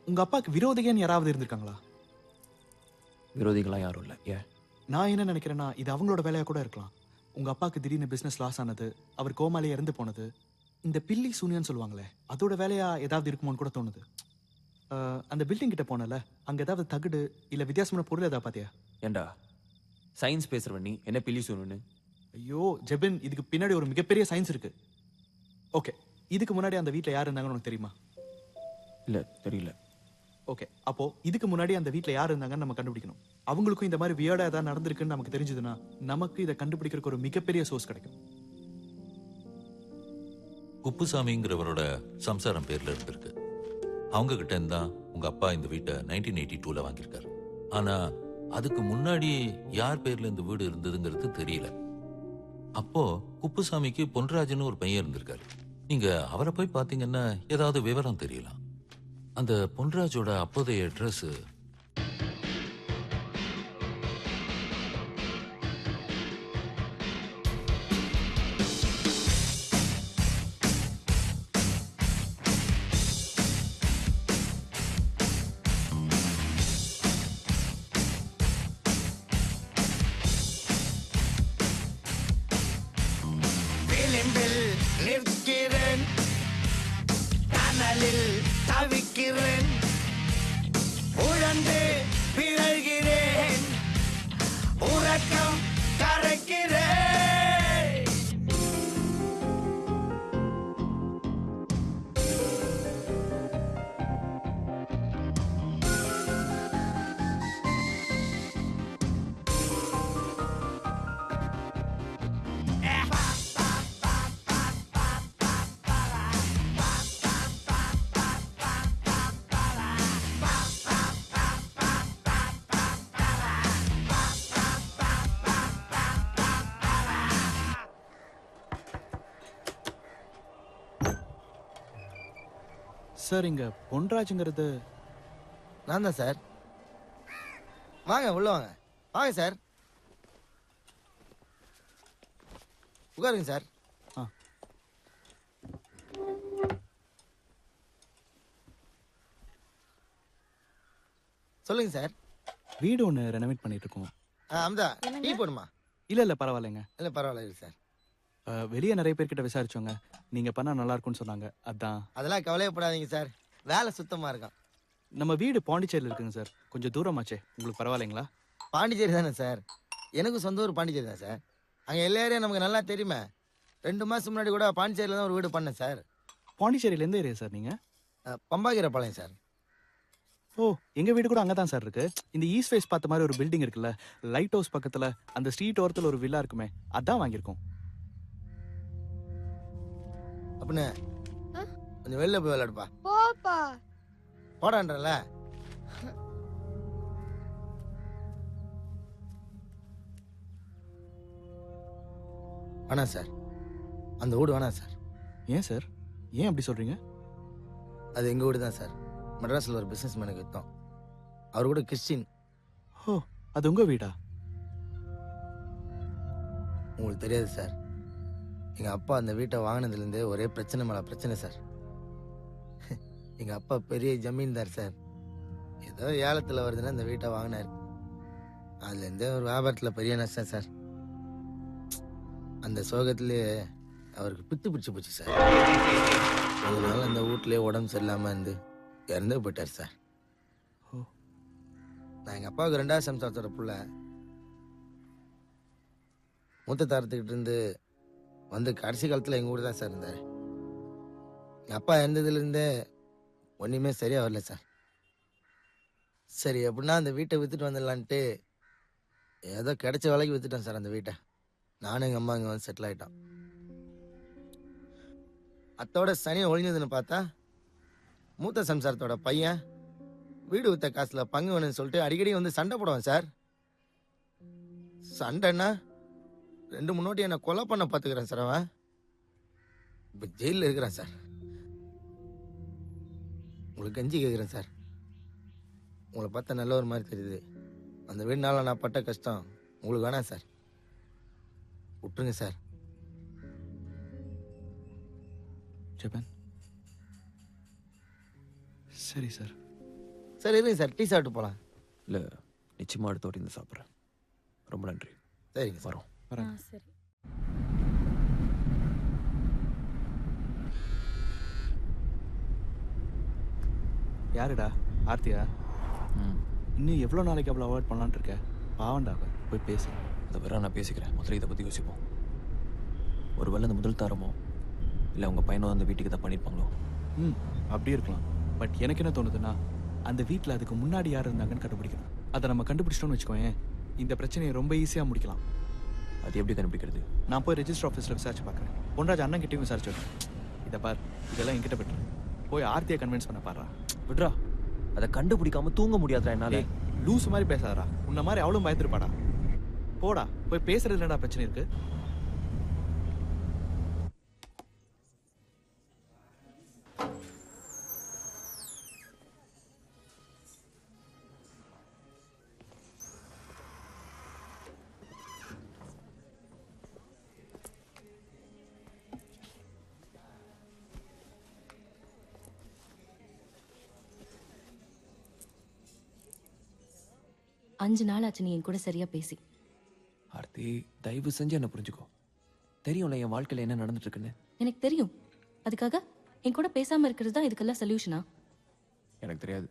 உங்க அப்பாவுக்கு விரோதிகன்னு யாராவது இருந்திருக்காங்களா? விரோதிகளாம் யாரும் இல்லை. ஏன்? நான் என்ன நினைக்கிறேன்னா, இது அவங்களோட வேலையா கூட இருக்கலாம். உங்க அப்பாவுக்கு திடீர்னு பிசினஸ் லாஸ் ஆனது, அவர் கோமாலே இறந்து போனது, இந்த பில்லி சூனியன்னு சொல்லுவாங்களே, அதோட வேலையா ஏதாவது இருக்குமோன்னு கூட தோணுது. அந்த பில்டிங் கிட்ட போனல, அங்க ஏதாவது தகுடு இல்ல வித்தியாசமான பொருள் ஏதாவது பாத்தியா? ஏண்டா சயின்ஸ் பேசுறவன் நீ என்ன பில்லி சூனியன்னு? ஐயோ ஜெபின், இதுக்கு பின்னாடி ஒரு மிகப்பெரிய சயின்ஸ் இருக்கு. ஓகே, இதுக்கு முன்னாடி அந்த வீட்டில் யார் இருந்தாங்கன்னு உனக்கு தெரியுமா? இல்ல, தெரியல. ஓகே, அப்போ இதுக்கு முன்னாடி அந்த வீட்டில் யார் இருந்தாங்கன்னு நம்ம கண்டுபிடிக்கணும். அவங்களுக்கும் இந்த மாதிரி வியர்டா ஏதாவது நடந்திருக்குன்னு நமக்கு தெரிஞ்சதுன்னா நமக்கு இதை கண்டுபிடிக்கிறதுக்கு ஒரு மிகப்பெரிய சோர்ஸ் கிடைக்கும். குப்புசாமிங்கிறவரோட சம்சாரம் பேர்ல இருந்திருக்கு. அவங்க கிட்ட இருந்தா உங்க அப்பா இந்த வீட்டை 1982ல வாங்கியிருக்காரு. ஆனா அதுக்கு முன்னாடி யார் பேர்ல இந்த வீடு இருந்ததுங்கிறது தெரியல. அப்போ குப்புசாமிக்கு பொன்ராஜ்னு ஒரு பையன் இருந்திருக்காரு. நீங்க அவரை போய் பாத்தீங்கன்னா ஏதாவது விவரம் தெரியலாம். அந்த பொன்ராஜோட அப்போதைய அட்ரஸ் விளிம்பில் நிற்கிறேன், கனலில் தவிக்கிறேன், உழந்து பிறழ்கிறேன், உறக்கம் கரைக்கிறேன். சார், இங்க பொன்ராஜுங்கிறது நான் தான் சார். வாங்க உள்ள வாங்க. வாங்க சார், உட்காருங்க சார். சொல்லுங்க சார். வீடு ஒன்று ரெனோவேட் பண்ணிட்டு இருக்கோம். அம்தா, டீ போடுமா? இல்ல பரவாயில்லைங்க. இல்லை பரவாயில்ல சார். வெளியே நிறைய பேர்கிட்ட விசாரிச்சோங்க, நீங்க பண்ணா நல்லா இருக்கும்னு சொன்னாங்க. அதான். அதெல்லாம் கவலையப்படாதீங்க சார், வேலை சுத்தமா இருக்கும். நம்ம வீடு பாண்டிச்சேரியில் இருக்குங்க சார், கொஞ்சம் தூரமாச்சே. உங்களுக்கு பரவாயில்லைங்களா? பாண்டிச்சேரி தானே சார், எனக்கும் சொந்த ஊர் பாண்டிச்சேரி தான் சார். அங்கே எல்லா ஏரியா நமக்கு நல்லா தெரியுமே. 2 மாதம் முன்னாடி கூட பாண்டிச்சேரியில் தான் ஒரு வீடு பண்ணேன் சார். பாண்டிச்சேரியில் எந்த ஏரியா சார் நீங்க? பம்பாகிற பாளையம் சார். ஓ, எங்க வீடு கூட அங்கதான் சார் இருக்கு. இந்த ஈஸ்ட் ஃபேஸ் பார்த்த மாதிரி ஒரு பில்டிங் இருக்குல்ல, லைட் ஹவுஸ் பக்கத்துல அந்த ஸ்ட்ரீட் ஓரத்தில் ஒரு வில்லா இருக்குமே, அதான் வாங்கியிருக்கோம். அப்படின்னா கொஞ்சம் வெளில போய் விளையாடுப்பா. போப்பா போடான்றல. வேணாம் சார், அந்த வீடு வேணாம் சார். ஏன் சார், ஏன் அப்படி சொல்றீங்க? அது எங்க வீடு தான் சார். மெட்ராஸில் ஒரு பிஸ்னஸ் மேனுக்கு விற்றோம். அவர் கூட கிறிஸ்டின். ஓ, அது உங்க வீடா? உங்களுக்கு தெரியாது சார், எங்கள் அப்பா அந்த வீட்டை வாங்கினதுலேருந்தே ஒரே பிரச்சனை மேலே பிரச்சனை சார். எங்கள் அப்பா பெரிய ஜமீன்தார் சார். ஏதோ ஏலத்தில் வருதுன்னா இந்த வீட்டை வாங்கினார். அதுலேருந்தே ஒரு வியாபாரத்தில் பெரிய நஷ்டம் சார். அந்த சோகத்திலேயே அவருக்கு பித்து பிடிச்சி போச்சு சார். அதனால அந்த வீட்டிலே உடம்பு சரியில்லாமல் இருந்து இறந்தே போயிட்டார் சார். நான் எங்கள் அப்பாவுக்கு 2வது சம்சாரத்தோட புள்ள. மூத்த தாரத்துக்கிட்ட இருந்து வந்து கடைசி காலத்தில் எங்கள் கூட தான் சார் இருந்தார். எங்கள் அப்பா இறந்ததுலேருந்தே ஒன்றுமே சரியாக வரல சார். சரி அப்படின்னா அந்த வீட்டை விற்றுட்டு வந்துடலான்ட்டு ஏதோ கிடைச்ச வேலைக்கு விற்றுட்டேன் சார் அந்த வீட்டை. நானும் எங்கள் அம்மா இங்கே வந்து செட்டில் ஆகிட்டோம். அத்தோட சனியை ஒழிஞ்சதுன்னு பார்த்தா மூத்த சம்சாரத்தோட பையன் வீடு வித்த காசில் பங்கு வேணும்னு சொல்லிட்டு அடிக்கடி வந்து சண்டை போடுவான் சார். சண்டைன்னா 2-3 வாட்டி என்னை கொலை பண்ண பார்த்துக்கிறேன் சார். அவன் இப்போ ஜெயிலில் இருக்கிறான் சார். உங்களுக்கு கஞ்சி கேட்குறேன் சார். உங்களை பார்த்தா நல்ல ஒரு மாதிரி தெரியுது. அந்த வீடுனால நான் பட்ட கஷ்டம் உங்களுக்கு வேணாம் சார். விட்டுருங்க சார். ஜெபன் சரி சார். சார் இருங்க சார், டீ சாப்பிட்டு போகலாம். இல்லை, நிச்சயமாக அடுத்த வாட்டி இருந்து சாப்பிட்றேன். ரொம்ப நன்றி. சரிங்க சார். வரேன். சரி. யாருடா? ஆர்த்தியா? இன்னும் எவ்வளோ நாளைக்கு அவ்வளோ அவாய்ட் பண்ணலான்ட்டு இருக்க? பாவண்டா அவ. போய் பேசு. அதை வேற நான் பேசிக்கிறேன். முதல்ல இதை பற்றி யோசிப்போம். ஒருவேளை அந்த முதல் தாரமோ இல்லை அவங்க பையனோ அந்த வீட்டுக்கு தான் பண்ணியிருப்பாங்களோ? அப்படி இருக்கலாம். பட் எனக்கு என்ன தோணுதுன்னா, அந்த வீட்டில் அதுக்கு முன்னாடி யார் இருந்தாங்கன்னு கண்டுபிடிக்கணும். அதை நம்ம கண்டுபிடிச்சிட்டோம்னு வச்சுக்கோங்க, இந்த பிரச்சனையை ரொம்ப ஈஸியாக முடிக்கலாம். அது எப்படி கண்டுபிடிக்கிறது? நான் போய் ரெஜிஸ்டர் ஆஃபீஸில் விசாரிச்சு பார்க்குறேன். பொன்ராஜ் அண்ணன் கிட்டேயும் விசாரிச்சு வரேன். இதை பார், இதெல்லாம் என்கிட்ட பெற்று போய் ஆர்த்தியை கன்வின்ஸ் பண்ண பாடுறா. விட்றா, அதை கண்டுபிடிக்காம தூங்க முடியாதுடா என்னால. லூஸ் மாதிரி பேசாதடா. உன்ன மாதிரி அவளும் பயந்துருப்பாடா. போடா, போய் பேசுறது என்னடா பிரச்சனை இருக்கு? அஞ்சு நாள் ஆச்சு நீ என் கூட சரியா பேசி. ஆர்த்தி, தயவு செஞ்சு என்ன புரிஞ்சுக்கோ. தெரியும்ல என் வாழ்க்கையில் என்ன நடந்துட்டு இருக்குன்னு. எனக்கு தெரியும். அதுக்காக என் கூட பேசாம இருக்கிறது தான் இதுக்கெல்லாம் சொல்யூஷனா? எனக்கு தெரியாது.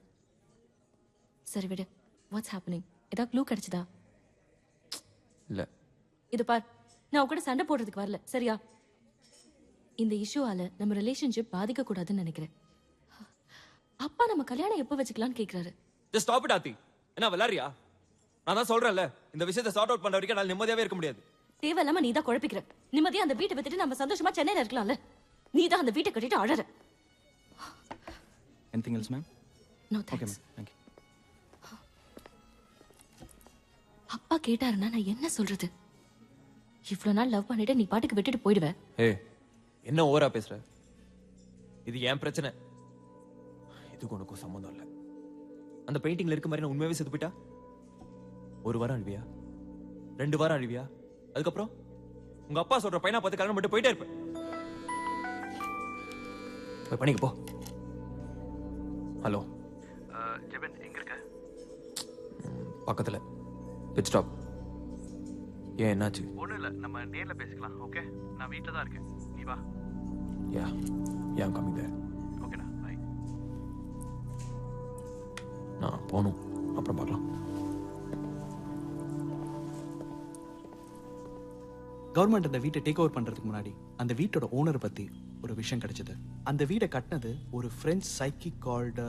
சரி விடு. What's happening? ஏதாவது க்ளூ கிடைச்சதா? இல்லை. இது பார், நான் உன் கூட சண்டை போடுறதுக்கு வரல, சரியா? இந்த இஷ்யூவால நம்ம ரிலேஷன்ஷிப் பாதிக்க கூடாதுன்னு நினைக்கிறேன். அப்பா நம்ம கல்யாணம் எப்போ வச்சுக்கலாம்னு கேட்குறாரு. Just stop it Aarti. என்ன விளையாடுறியா? நான் தான் சொல்றேன்ல, இந்த விஷயத்தை சார்ட் அவுட் பண்ற வரைக்கும் நான் நிம்மதியாவே இருக்க முடியாது. தேவையில்லாம நீ தான் குழப்பிக்கிற. நிம்மதியா அந்த வீட்டை விட்டுட்டு நம்ம சந்தோஷமா சென்னையில இருக்கலாம்ல. நீ தான் அந்த வீட்டை கட்டிட்டு அழற. Anything else, ma'am? No Okay, thanks. ma'am. Thank you. அப்பா கேட்டாருன்னா நான் என்ன சொல்றது? இவ்வளவு நாள் லவ் பண்ணிட்டு நீ பாட்டுக்கு விட்டுட்டு போயிடுவ. ஏய், என்ன ஓவரா பேசுற? இது ஏன் பிரச்சனை. இதுக்கு உனக்கும் சம்மந்தம் இல்லை. அந்த பெயிண்டிங்ல இருக்க மாதிரி நான் உண்மையாவே செத்து போயிட்டா 1 வாரம் அழுவியா? 2 வாரம் அழுவியா? அதுக்கப்புறம் உங்க அப்பா சொல்ற பையனா பார்த்து கல்யாணம் பண்ணிட்டு போயிட்டே இருப்பேன். போய் பண்ணிக்க போ. ஹலோ ஜெபன், எங்க இருக்க? பக்கத்துல பிட் ஸ்டாப். ஏன் என்னாச்சு? ஒன்றும் இல்லை, நம்ம நேரில் பேசிக்கலாம். ஓகே, நான் வீட்டில் தான் இருக்கேன். நீ வா. யா யா கம்மிங் தேர். ஓகேண்ணா, பாய். நான் போகணும், அப்புறம் பார்க்கலாம். கவர்மெண்ட் அந்த வீட்டை டேக் ஓவர் பண்றதுக்கு முன்னாடி அந்த வீட்டோட ஓனர் பத்தி ஒரு விஷயம் கிடைச்சது. அந்த வீடை கட்டினது ஒரு பிரெஞ்சு சைக்கிக் கால்டு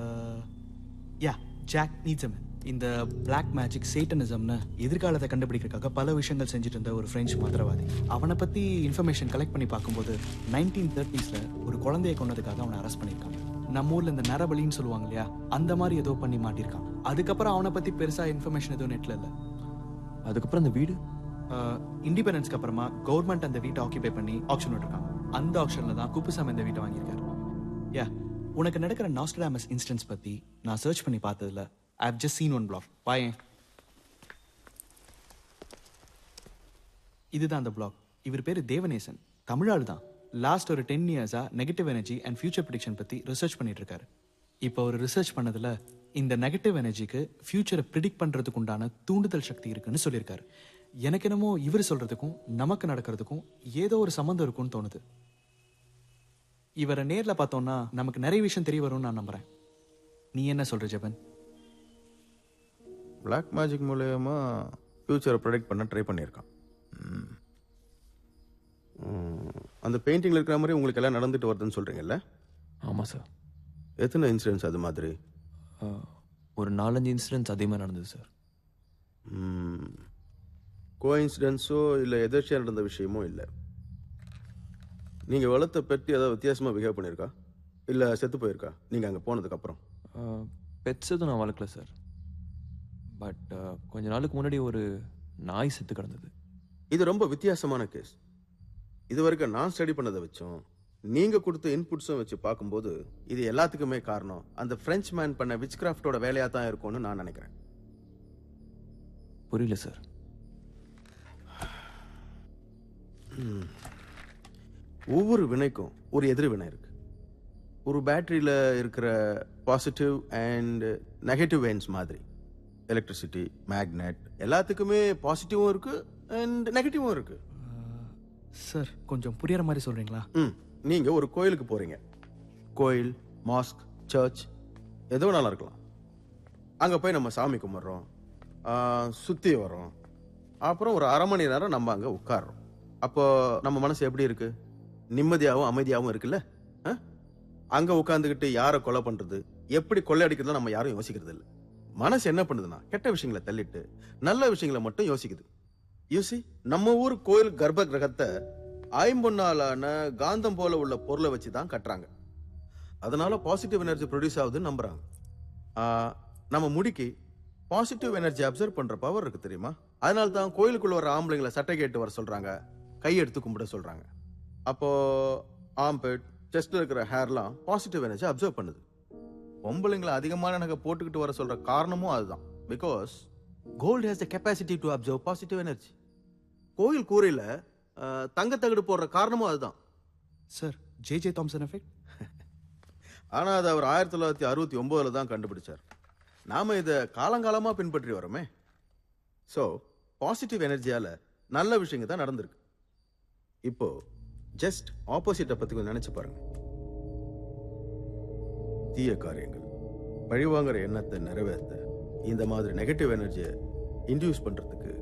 ஜாக் நீட்சமன். இந்த பிளாக் மேஜிக் சேட்டனிசம்னு எதிர்காலத்தை கண்டுபிடிக்கிறதுக்காக பல விஷயங்கள் செஞ்சுட்டு இருந்த ஒரு பிரெஞ்சு மந்திரவாதி. அவனை பத்தி இன்ஃபர்மேஷன் கலெக்ட் பண்ணி பார்க்கும்போது 1930s ஒரு குழந்தையை கொண்டதுக்காக அவனை அரெஸ்ட் பண்ணியிருக்காங்க. நம்ம ஊர்ல இந்த நரபலின்னு சொல்லுவாங்க இல்லையா, அந்த மாதிரி ஏதோ பண்ணி மாட்டிருக்கான். அதுக்கப்புறம் அவனை பத்தி பெருசா இன்ஃபர்மேஷன் எதுவும் நெட்ல இல்லை. அதுக்கப்புறம் அந்த வீடு இண்டிபெண்டன்ஸ்க்கு அப்புறமா கவர்மெண்ட் அந்த வீட்டை ஆக்கிபை பண்ணி ஆக்ஷன் விட்டுருக்காங்க. அந்த ஆக்ஷன்ல தான் குப்புசாமி இந்த வீட்டை வாங்கியிருக்காரு. உனக்கு நடக்கிற நாஸ்ட்ராடமஸ் இன்சிடென்ட்ஸ் பத்தி நான் சர்ச் பண்ணி பார்த்ததுல I have just seen one blog. பாயேன், இதுதான் அந்த பிளாக். இவர் பேரு தேவநேசன், தமிழாளு தான். லாஸ்ட் ஒரு 10 years-ஆ negative energy and future prediction பத்தி ரிசர்ச் பண்ணிட்டு இருக்காரு. இப்போ ஒரு ரிசர்ச் பண்ணதுல இந்த நெகட்டிவ் எனர்ஜிக்கு ஃபியூச்சரை ப்ரிடிக்ட் பண்றதுக்கு உண்டான தூண்டுதல் சக்தி இருக்குன்னு சொல்லியிருக்காரு. எனக்கு என்னமோ இவர் சொல்றதுக்கும் நமக்கு நடக்கிறதுக்கும் ஏதோ ஒரு சம்மந்தம் இருக்கும்னு தோணுது. இவரை நேர்ல பார்த்தோம்னா நமக்கு நிறைய விஷயம் தெரிய வரும்னு நான் நம்புறேன். நீ என்ன சொல்ற ஜெபன்? பிளாக் மேஜிக் மூலயமா ஃப்யூச்சரை ப்ரெடிக்ட் பண்ண ட்ரை பண்ணியிருக்கான். அந்த பெயிண்டிங்கில் இருக்கிற மாதிரி உங்களுக்கு எல்லாம் நடந்துட்டு வருதுன்னு சொல்கிறீங்கல்ல? ஆமாம் சார். எத்தனை இன்சிடென்ட்ஸ் அது மாதிரி? ஒரு 4-5 இன்சிடென்ட்ஸ் அதே மாதிரி நடந்தது சார். கோ இன்சிடென்ட்ஸோ இல்லை எதிர்ச்சியாக நடந்த விஷயமோ இல்லை. நீங்கள் வளர்த்த பெட்டு ஏதாவது வித்தியாசமாக பிஹேவ் பண்ணியிருக்கா, இல்லை செத்து போயிருக்கா நீங்கள் அங்கே போனதுக்கப்புறம்? பெட்ஸ் எதுவும் நான் வளர்க்கல சார். பட் கொஞ்ச நாளுக்கு முன்னாடி ஒரு நாய் செத்து கிடந்தது. இது ரொம்ப வித்தியாசமான கேஸ். இது வரைக்கும் நான் ஸ்டடி பண்ணதை வச்சோம் நீங்கள் கொடுத்த இன்புட்ஸும் வச்சு பார்க்கும்போது இது எல்லாத்துக்குமே காரணம் அந்த பிரெஞ்ச் மேன் பண்ண விச் கிராஃப்டோட வேலையாக தான் இருக்கும்னு நான் நினைக்கிறேன். புரியல சார். ஒவ்வொரு வினைக்கும் ஒரு எதிர் வினை இருக்கு. ஒரு பேட்டரியில் இருக்கிற பாசிட்டிவ் அண்ட் நெகட்டிவ் வேன்ஸ் மாதிரி எலக்ட்ரிசிட்டி, மேக்னெட் எல்லாத்துக்குமே பாசிட்டிவும் இருக்கு அண்ட் நெகட்டிவும் இருக்கு. சார் கொஞ்சம் புரியற மாதிரி சொல்றீங்களா? நீங்கள் ஒரு கோயிலுக்கு போறீங்க. கோயில், மாஸ்க், சர்ச் எது வேணாலும் இருக்கலாம். அங்கே போய் நம்ம சாமி கும்பிட்றோம், சுற்றி வரோம், அப்புறம் ஒரு அரை மணி நேரம் நம்ம அங்கே உட்கார்றோம். அப்போ நம்ம மனசு எப்படி இருக்கு? நிம்மதியாகவும் அமைதியாகவும் இருக்குல்ல? அங்கே உட்காந்துக்கிட்டு யாரை கொலை பண்ணுறது, எப்படி கொள்ளையடிக்கிறதுலாம் நம்ம யாரும் யோசிக்கிறது இல்லை. மனசு என்ன பண்ணுதுன்னா கெட்ட விஷயங்களை தள்ளிட்டு நல்ல விஷயங்களை மட்டும் யோசிக்குது. யூசி, நம்ம ஊர் கோயில் கர்ப்ப கிரகத்தை ஐம்பொன்னாலான காந்தம் போல உள்ள பொருளை வச்சு தான் கட்டுறாங்க. அதனால பாசிட்டிவ் எனர்ஜி ப்ரொடியூஸ் ஆகுதுன்னு நம்புறாங்க. நம்ம முடிக்கு பாசிட்டிவ் எனர்ஜி அப்சர்வ் பண்ற பவர் இருக்கு தெரியுமா? அதனால தான் கோயிலுக்குள்ள வர ஆம்பளைங்களை சட்டை கேட்டு வர சொல்றாங்க, கையெடுத்து கும்பிட சொல்றாங்க. அப்போ ஆம்பெட், செஸ்ட்ல இருக்கிற ஹேர்லாம் பாசிட்டிவ் எனர்ஜி அப்சர்வ் பண்ணுது. பொம்பளைங்களை அதிகமான நகை போட்டுக்கிட்டு வர சொல்ற காரணமும் அதுதான். Because gold has the capacity to observe positive energy. கோயில் கூரையில தங்கத்தகடு போடுற காரணமும் அதுதான். Sir J Thomson effect. ஆனா அது அவர் 1969 தான் கண்டுபிடிச்சார். நாம இதை காலங்காலமா பின்பற்றி வரோமே. ஸோ பாசிட்டிவ் எனர்ஜியால நல்ல விஷயங்கள் தான் நடந்திருக்கு. இப்போ ஜஸ்ட் ஆப்போசிட்டை பத்தி கொஞ்சம் நினைச்சு பாருங்க. தீய காரியங்கள், பழிவாங்கிற எண்ணத்தை நிறைவேற்ற இந்த மாதிரி நெகட்டிவ் எனர்ஜியை இன்டியூஸ் பண்றதுக்கு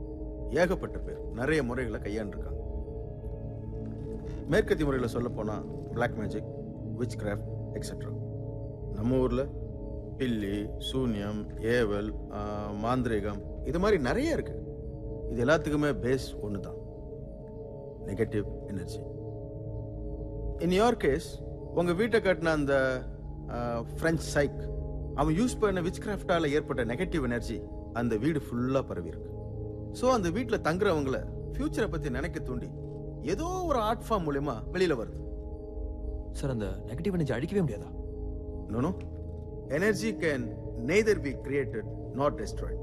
ஏகப்பட்ட பேர் நிறைய முறைகளை கையாண்டிருக்காங்க. மேற்கத்திய முறையில் சொல்ல போனா black magic, witchcraft etcetera. நம்ம ஊர்ல பில்லி, சூன்யம், ஏவல், மாந்திரிகம் இது மாதிரி நிறைய இருக்கு. இது எல்லாத்துக்குமே பேஸ் ஒன்று தான், negative energy. In your case உங்க வீட்டை கட்டின அந்த பிரெஞ்ச் சைக் அவன் யூஸ் பண்ண விச் கிராஃப்டால ஏற்பட்ட நெகட்டிவ் எனர்ஜி அந்த வீடு ஃபுல்லா பரவி இருக்கு. ஸோ அந்த வீட்டில் தங்குறவங்களை ஃபியூச்சரை பத்தி நினைக்க தூண்டி ஏதோ ஒரு ஆர்ட் ஃபார்ம் மூலமா வெளியில வருது. சார் அந்த நெகட்டிவ் எனர்ஜி அழிக்கவே முடியாதா? No, energy can neither be created not destroyed.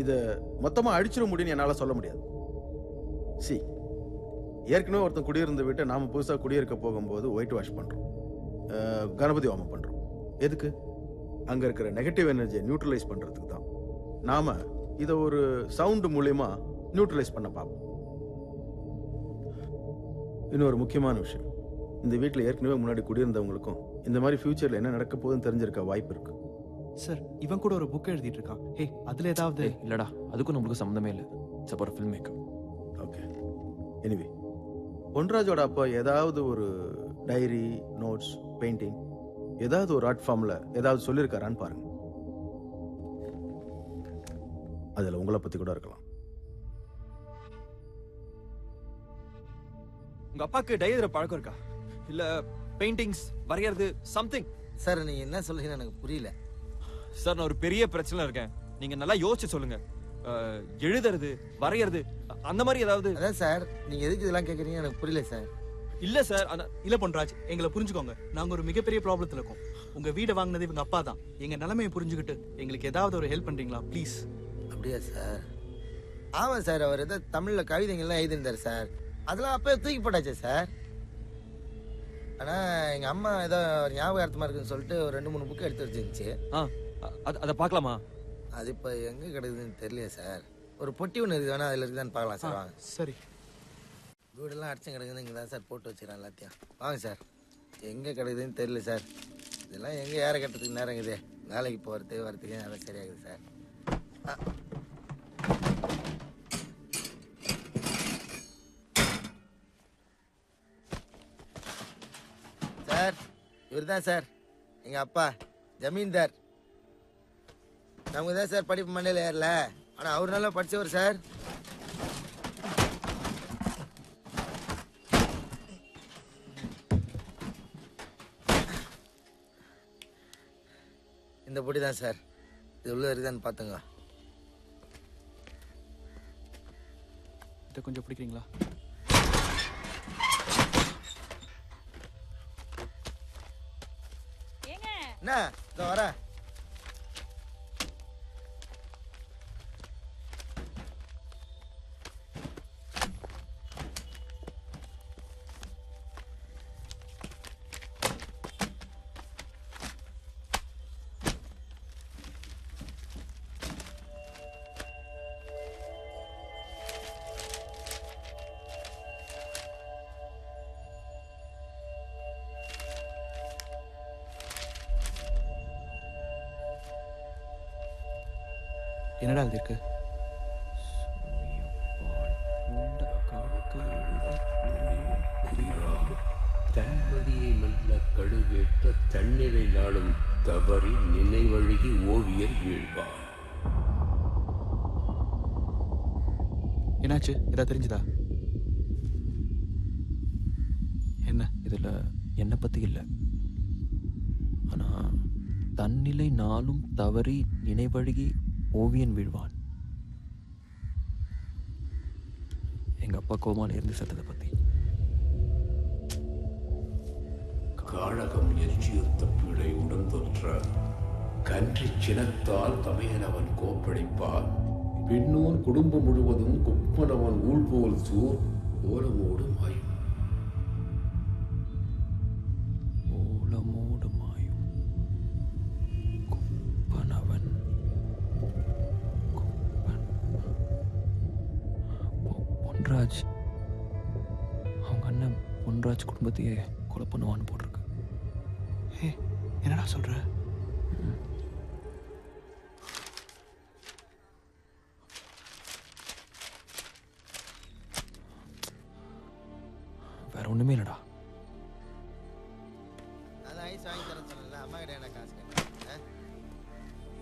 இதை மொத்தமா அழிச்சிட முடியும்னு என்னால சொல்ல முடியாது. சி, ஏற்கனவே ஒருத்தன் குடியிருந்த வீட்டை நாம புதுசா குடியிருக்க போகும்போது ஒயிட் வாஷ் பண்றோம், கணபதி ஹோமம் பண்றோம். எதுக்கு? அங்க இருக்கிற நெகட்டிவ் எனர்ஜியை நியூட்ரலைஸ் பண்றதுக்கு தான். நாம இதை ஒரு சவுண்ட் மூலியமா நியூட்ரலைஸ் பண்ண பார்ப்போம். இன்னொரு முக்கியமான விஷயம், இந்த வீட்டில் ஏற்கனவே முன்னாடி குடியிருந்தவங்களுக்கும் இந்த மாதிரி ஃபியூச்சர்ல என்ன நடக்க போகுதுன்னு தெரிஞ்சிருக்க வாய்ப்பு இருக்கு. சார் இவன் கூட ஒரு புக் எழுதிட்டு இருக்கான். ஹே, அதுல ஏதாவது? இல்லடா, அதுக்கும் நம்மளுக்கு சம்மந்தமே இல்லை. It's about film maker. Okay, anyway பொன்ராஜோட அப்பா ஏதாவது ஒரு டைரி, நோட்ஸ், பெயிண்டிங் ஏதாவது ஒரு ஆர்ட் ஃபார்ம்ல ஏதாவது சொல்லியிருக்காரான்னு பாருங்க. அதுல உங்களை பத்தி கூட இருக்கலாம். உங்க அப்பாக்கு டைரி பழக்கம் இருக்கா? இல்ல பெயிண்டிங்ஸ் வரையறது சம்திங்? சார் நீங்க என்ன சொல்றீங்கன்னு எனக்கு புரியல. சார் நான் ஒரு பெரிய பிரச்சனை இருக்கேன், நீங்க நல்லா யோசிச்சு சொல்லுங்க. எழுதுறது, வரையறது அந்த மாதிரி ஏதாவது? அதான் சார், நீங்க எதுக்கு இதெல்லாம் கேக்குறீங்க எனக்கு புரியல சார். இல்ல சார், இல்ல பொன்ராஜ், எங்களை புரிஞ்சுக்கோங்க. நாங்க ஒரு மிகப்பெரிய ப்ராப்ளத்துல இருக்கோம். உங்க வீடை வாங்கினது இவங்க அப்பா தான். எங்க நிலைமையை புரிஞ்சுக்கிட்டு எங்களுக்கு ஏதாவது ஒரு ஹெல்ப் பண்றீங்களா ப்ளீஸ்? அப்படியா சார்? ஆமா சார், அவர் ஏதோ தமிழ்ல கவிதைகள்லாம் எழுதியிருந்தார் சார். அதெல்லாம் அப்பவே தூக்கி போட்டாச்சு சார். ஆனா எங்க அம்மா ஏதோ ஞாபகார்த்தமா இருக்குன்னு சொல்லிட்டு ஒரு 2-3 புக்கு எடுத்து வச்சிருந்துச்சு. அதை பார்க்கலாமா? அது இப்ப எங்க கிடைக்குதுன்னு தெரியல சார். ஒரு பொட்டி ஒன்று இருக்கு, வேணா அதுல இருக்குதான்னு பார்க்கலாம் சார். வாங்க. சரி. வீடெல்லாம் அடிச்சு கிடக்குது, இங்கே தான் சார் போட்டு வச்சுக்கிறேன் எல்லாத்தையும். வாங்க சார். எங்கே கிடைக்குதுன்னு தெரியல சார். இதெல்லாம் எங்கே ஏற கட்டுறதுக்கு நேரம் இருக்குது. வேலைக்கு போகிறது வரதுக்கு நேரம் சரியாகுது சார். சார் இவர் தான் சார் எங்கள் அப்பா ஜமீன்தார். நமக்கு தான் சார் படிப்பு மண்டையில் ஏறல, ஆனால் அவர் நல்லா படித்தவர் சார். இந்த பொடி தான் சார், இது உள்ள இருக்குதான்னு பார்த்துங்க. இதை கொஞ்சம் பிடிக்கிறீங்களா? என்ன இதோ வரேன். என்னடா இது இருக்கு? தன்மதியை மெல்ல கழுவேற்ற தண்ணீரை நாடும் தவறி நினைவழுகி ஓவியர் வீழ்வார். என்னாச்சு? ஏதாவது தெரிஞ்சுதா? என்ன? இதில் என்னை பற்றி இல்லை, ஆனால் தன்னிலை நாளும் தவறி நினைவழுகி ஓவியன் வீழ்வான். எங்கள் அப்பா கோமால இருந்து செத்ததை பற்றி. காழகம் எச்சியுத்த பிழை உடந்தொற்ற கன்றி சினத்தால் தமையனவன் கோப்படைப்பான். பின்னோன் குடும்பம் முழுவதும் குப்பனவன் ஊழ்போல் சூர் ஓலமோடு மாயும். ஓலமோடு மாயும் குப்பனவன். பொன்ராஜ், அவங்க அண்ணன் பொன்ராஜ் குடும்பத்தையே கொலை பண்ணுவான்னு போட்டிருக்கு. என்னடா சொல்ற? வேற ஒண்ணுமே இல்லடா. அதான் ஐஸ் வாங்கி தரேன் சொன்னல, அம்மா கிட்ட என்ன காசு கேட்டேன்.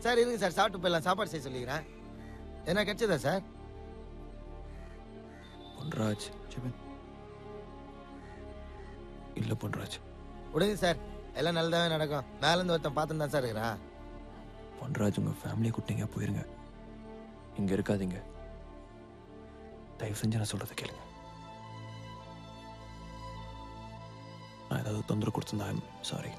சார் இருங்க சார், சாப்பிட்டு போயிடலாம், சாப்பாடு செய்ய சொல்லிக்கிறேன். என்ன கிடைச்சதா சார்? பொன்ராஜ் இல்ல பொன்ராஜ். விடுங்க சார், எல்லாம் நல்லதாவே நடக்கும். மேலேருந்து ஒருத்தன் பார்த்துன்னு தான் சார் இருக்கிறான். பொன்ராஜ், உங்க ஃபேமிலியை கூட்டிங்க போயிருங்க, இங்க இருக்காதீங்க. தயவு செஞ்சு நான் சொல்றதை கேளுங்க. நான் ஏதாவது தொந்தரவு கொடுத்திருந்தா சாரி.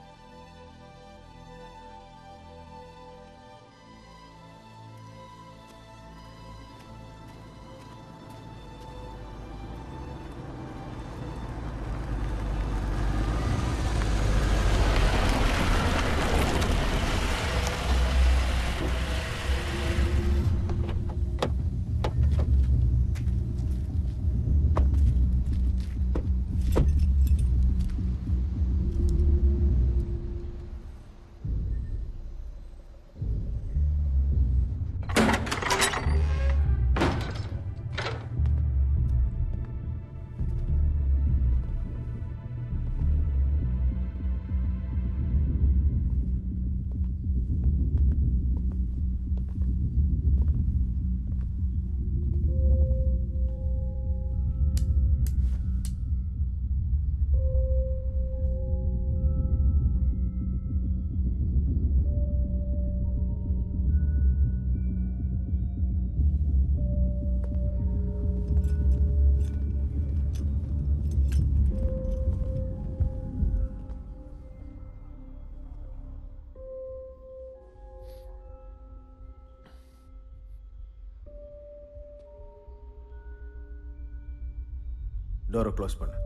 டோரை க்ளோஸ் பண்ணு.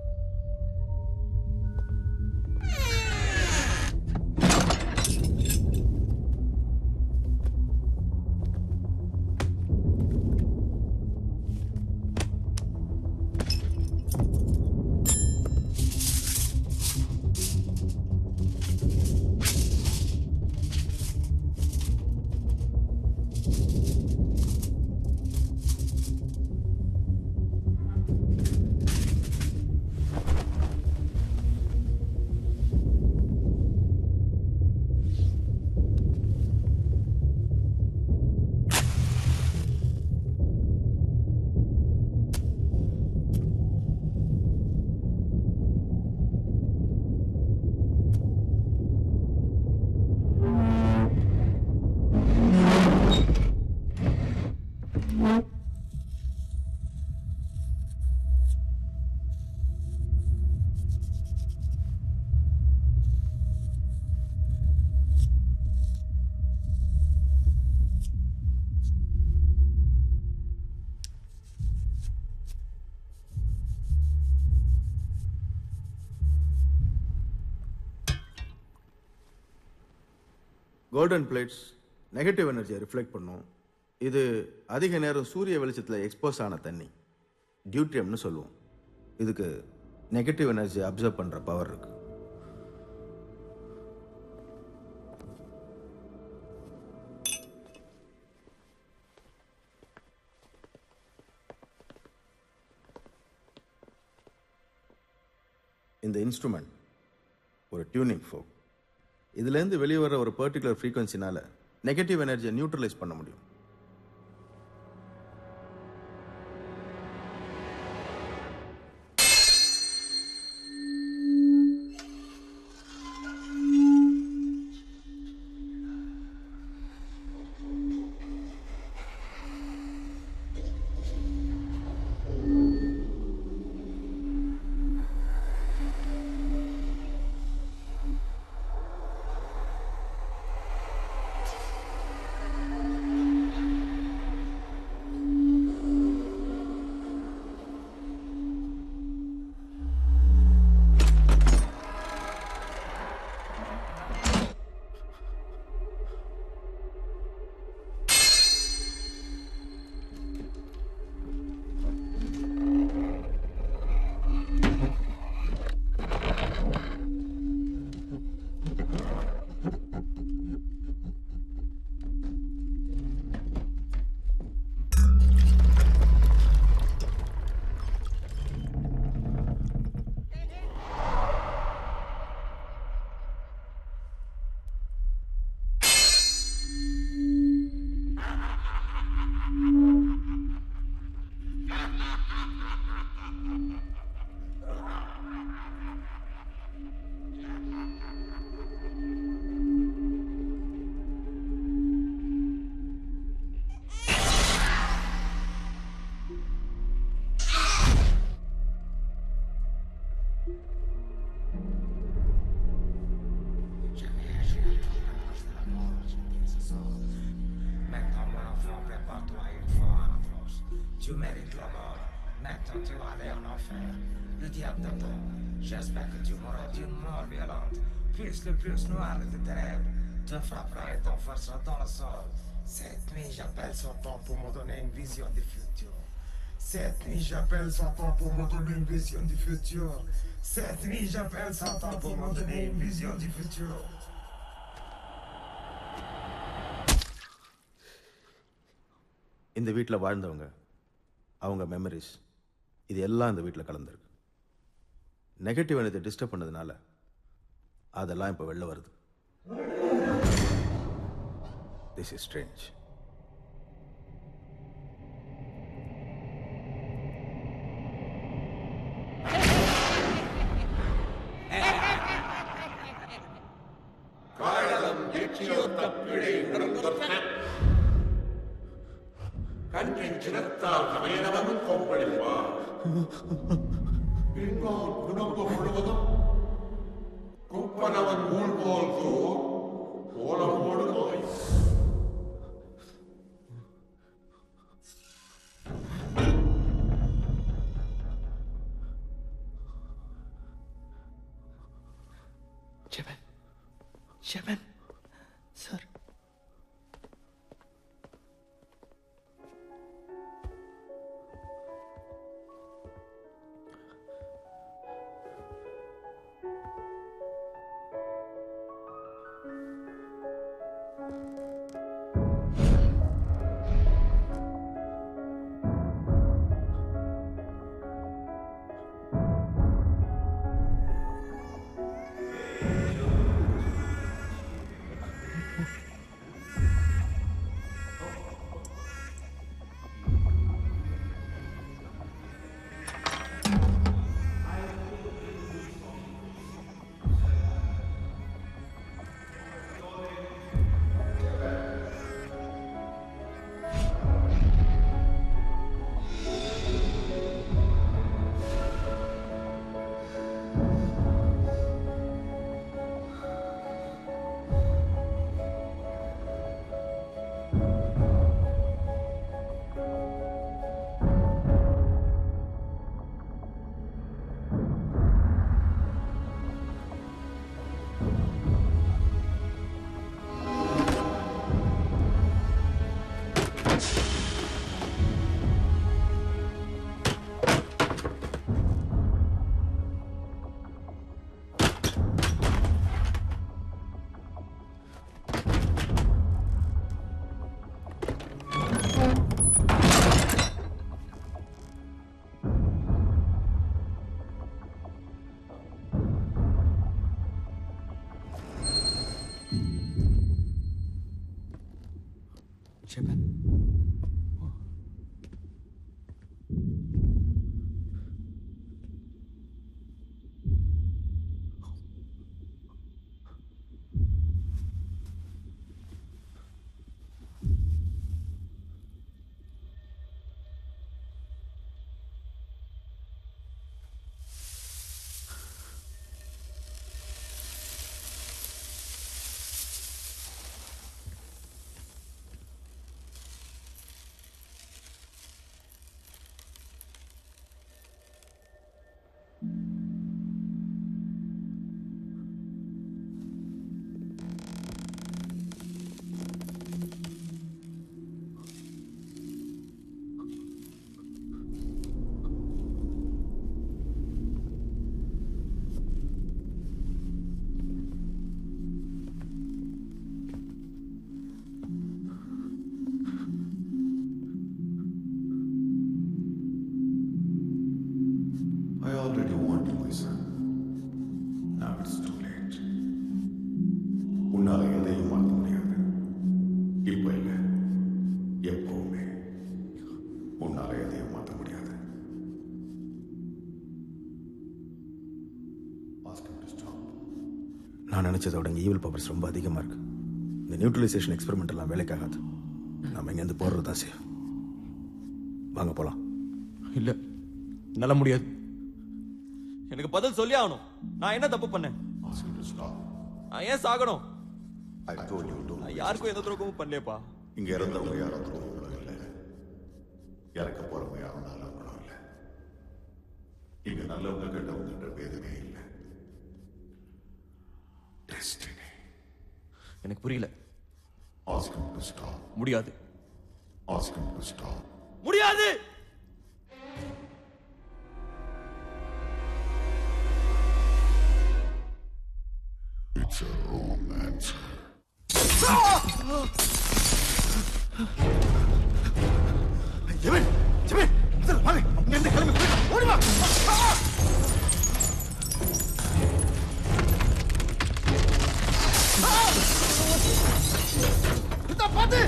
கோல்டன் பிளேட்ஸ் நெகட்டிவ் எனர்ஜியை ரிஃப்ளெக்ட் பண்ணும். இது அதிக நேரம் சூரிய வெளிச்சத்தில் எக்ஸ்போஸ் ஆன தண்ணி, டியூட்ரியம்னு சொல்லுவோம். இதுக்கு நெகட்டிவ் எனர்ஜி அப்சர்வ் பண்ணுற பவர் இருக்கு. இந்த இன்ஸ்ட்ருமெண்ட் ஒரு டியூனிங் ஃபோக். இதுலேருந்து வெளியே வர ஒரு பர்டிகுலர் ஃப்ரீக்வன்சினால நெகட்டிவ் எனர்ஜியை நியூட்ரலைஸ் பண்ண முடியும். Tu mérites la mort. Maintenant tu vas aller en enfer. Le diable t'attend. J'espère que tu mourras d'une mort violente. Plus le plus noir de ténèbres te frappera et t'enfoncera dans le sol. Cette nuit j'appelle Satan pour me donner une vision du futur. Cette nuit j'appelle Satan pour me donner une vision du futur. Cette nuit j'appelle Satan pour me donner une vision du futur. இந்த வீட்டில் வாழ்ந்தவங்க, அவங்க memories, இது எல்லாம் இந்த வீட்டில் கலந்துருக்கு. Negative energy disturb பண்ணதுனால அதெல்லாம் இப்போ வெளில வருது. This is strange. காரணம் எச்சியோர் தப்பிழை உணர்ந்தொற்ற கண்ணின் சினத்தால் சமயனவன் கோப்பளிப்பார். பின்னோர் குடும்பம் முழுவதும் குப்பனவன் ஊழ் போல் கோலமோடு நோய். Shevan, sir. Jeban I already warned you, my son. Now it's too late. உன்னால எதையும் மாற்ற முடியாது. இப்ப இல்ல, எப்பவுமே உன்னால எதையும் மாற்ற முடியாது. Ask him to stop. நான் நினைச்சதை விட இங்கே ஈவில் பவர்ஸ் ரொம்ப அதிகமாக இருக்கு. இந்த நியூட்ரலைசேஷன் எக்ஸ்பெரிமெண்ட் எல்லாம் வேலைக்காகாது. நம்ம இங்கேருந்து போடுறது தான் சேஃப். வாங்க போகலாம். இல்லை என்னால் முடியாது. எனக்கு பதில் சொல்லி ஆகணும். நான் என்ன தப்பு பண்ணேன்? நான் ஏன் சாகணும்? நான் யாருக்கும் எந்த துரோகமும் பண்ணலையப்பா. இங்க இறந்தவங்க யாரும் துரோகங்களும் இல்லை, இறக்க போறவங்க யாரும் நல்லவங்களும் இல்லை. இங்க நல்லவங்க கெட்டவங்கன்ற பேதமே இல்லை. Destiny. எனக்கு புரியல. Ask him to stop. முடியாது. Ask him to stop. முடியாது. It's a wrong answer. Jeban Jeban வாங்க இங்க இருந்து கிளம்பி போயிடலாம். ஓடி வா. பாத்து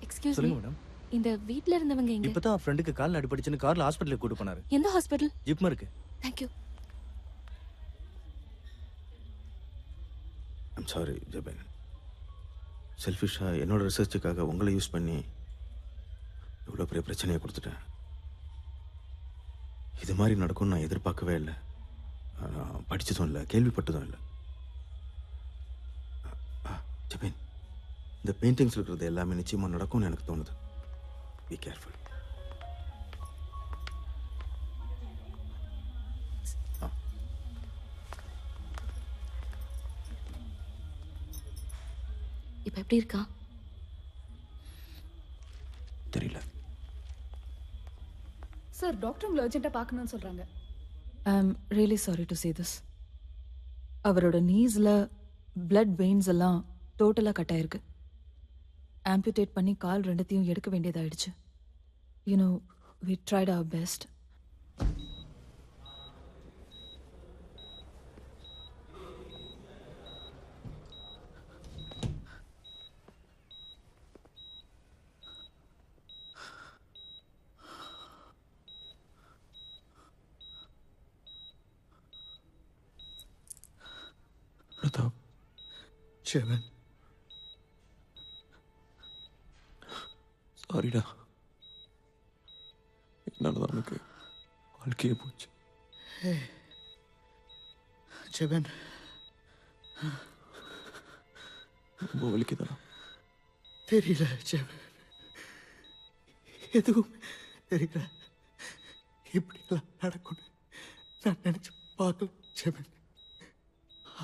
எக்ஸ்கியூஸ் மீ. சொல்லுங்க மேடம். இந்த வீட்ல இருந்தவங்க எங்க? இப்பதான் ஃப்ரெண்டுக்கு கால் அடிபட்டுச்சுன்னு கார்ல ஹாஸ்பிட்டலுக்கு கூட்டு போனாரு. எந்த ஹாஸ்பிடல்? ஜிப்மருக்கு. Thank you. I'm sorry Jeban. செல்ஃபிஷாக என்னோட ரிசர்ச்சுக்காக உங்களை யூஸ் பண்ணி இவ்வளோ பெரிய பிரச்சனையை கொடுத்துட்டேன். இது மாதிரி நடக்கும்னு நான் எதிர்பார்க்கவே இல்லை. படித்ததும் இல்லை, கேள்விப்பட்டதும் இல்லை. ஜெபன், இந்த பெயிண்டிங்ஸ் இருக்கிறது எல்லாமே நிச்சயமாக நடக்கும்னு எனக்கு தோணுது. Be careful. இப்ப எப்படி இருக்கா? தெரியல. சார், டாக்டர் உங்களை அர்ஜென்ட்டாக பார்க்கணும்னு சொல்கிறாங்க. I am really sorry to say this. அவரோட நீஸில் பிளட் வெயின்ஸ் எல்லாம் டோட்டலாக கட் ஆயிருக்கு. ஆம்பியூட்டேட் பண்ணி கால் ரெண்டுத்தையும் எடுக்க வேண்டியதாயிடுச்சு. You know we tried our best. Prathap. Jeban. சாரிடா. என்னால் தான் எனக்கு வாழ்க்கையே போச்சு. ஜெபன், ரொம்ப வலிக்குதா? தெரியல ஜெபன், எதுவும் தெரியல. இப்படிலாம் நடக்கும்னு நான் நினைச்சு பார்க்கல ஜெபன்.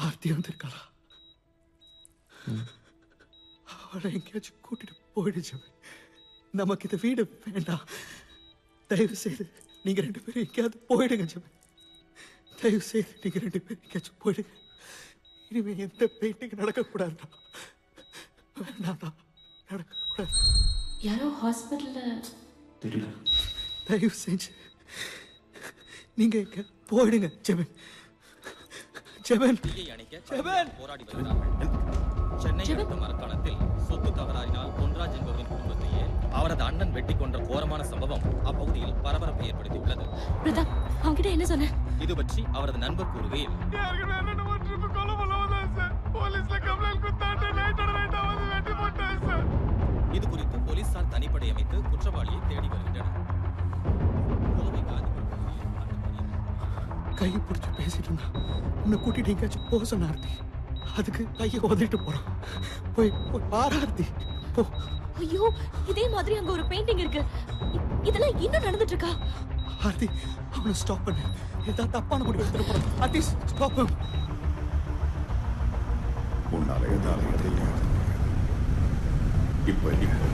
ஆர்த்தி வந்திருக்காளா? அவளை எங்கேயாச்சும் கூட்டிட்டு போயிடு ஜெபன். நமக்கு இந்த வீடு வேண்டாம். தயவு செய்து நீங்க 2 பேரும் எங்கேயாவது போயிடுங்க ஜெபன். தயவு செய்து நீங்க 2 பேரும் எங்கேயாச்சும் போயிடுங்க. இனிமே எந்த பெயிண்டிங் நடக்கக்கூடாதுடா. வேண்டாம்டா, நடக்கக்கூடாது. யாரோ ஹாஸ்பிட்டல்ல தெரியல. தயவு செஞ்சு நீங்க எங்க போயிடுங்க ஜெபன். ஜெபன், ஜெபன், போராடி வருகிறார்கள். சென்னை அடுத்த மரக்காணத்தில் சொத்து தகராறினால் பொன்ராஜ் என்பவரின் குடும்பத்தையே அவரது அண்ணன் வெட்டி கொன்ற கோரமான சம்பவம் அப்பகுதியில் பரபரப்பை ஏற்படுத்தியுள்ளது. பிரதாப், அவங்கிட்ட என்ன சொன்ன? இது பற்றி அவரது நண்பர் கூறுகையில், இது குறித்து போலீசார் தனிப்படை அமைத்து குற்றவாளியை தேடி வருகின்றனர். கையை பிடிச்சி பேசிட்டு இருந்தா உன்னை கூட்டிட்டு எங்கேயாச்சும் போக சொன்ன ஆர்த்தி. அதுக்கு கையை உதறிட்டு போறான். போய் போய் பாரு ஆர்த்தி, போ. ஐயோ, இதே மாதிரி அங்க ஒரு பெயிண்டிங் இருக்கு. இதெல்லாம் இன்னும் நடந்துட்டு இருக்கா? ஆர்த்தி, அவனை ஸ்டாப் பண்ணு. ஏதாவது தப்பான முடிவு எடுத்துட்டு போறான். ஆர்த்தி, ஸ்டாப் பண்ணு. உன்னால எதாவது தெரியாது. இப்போ எப்போ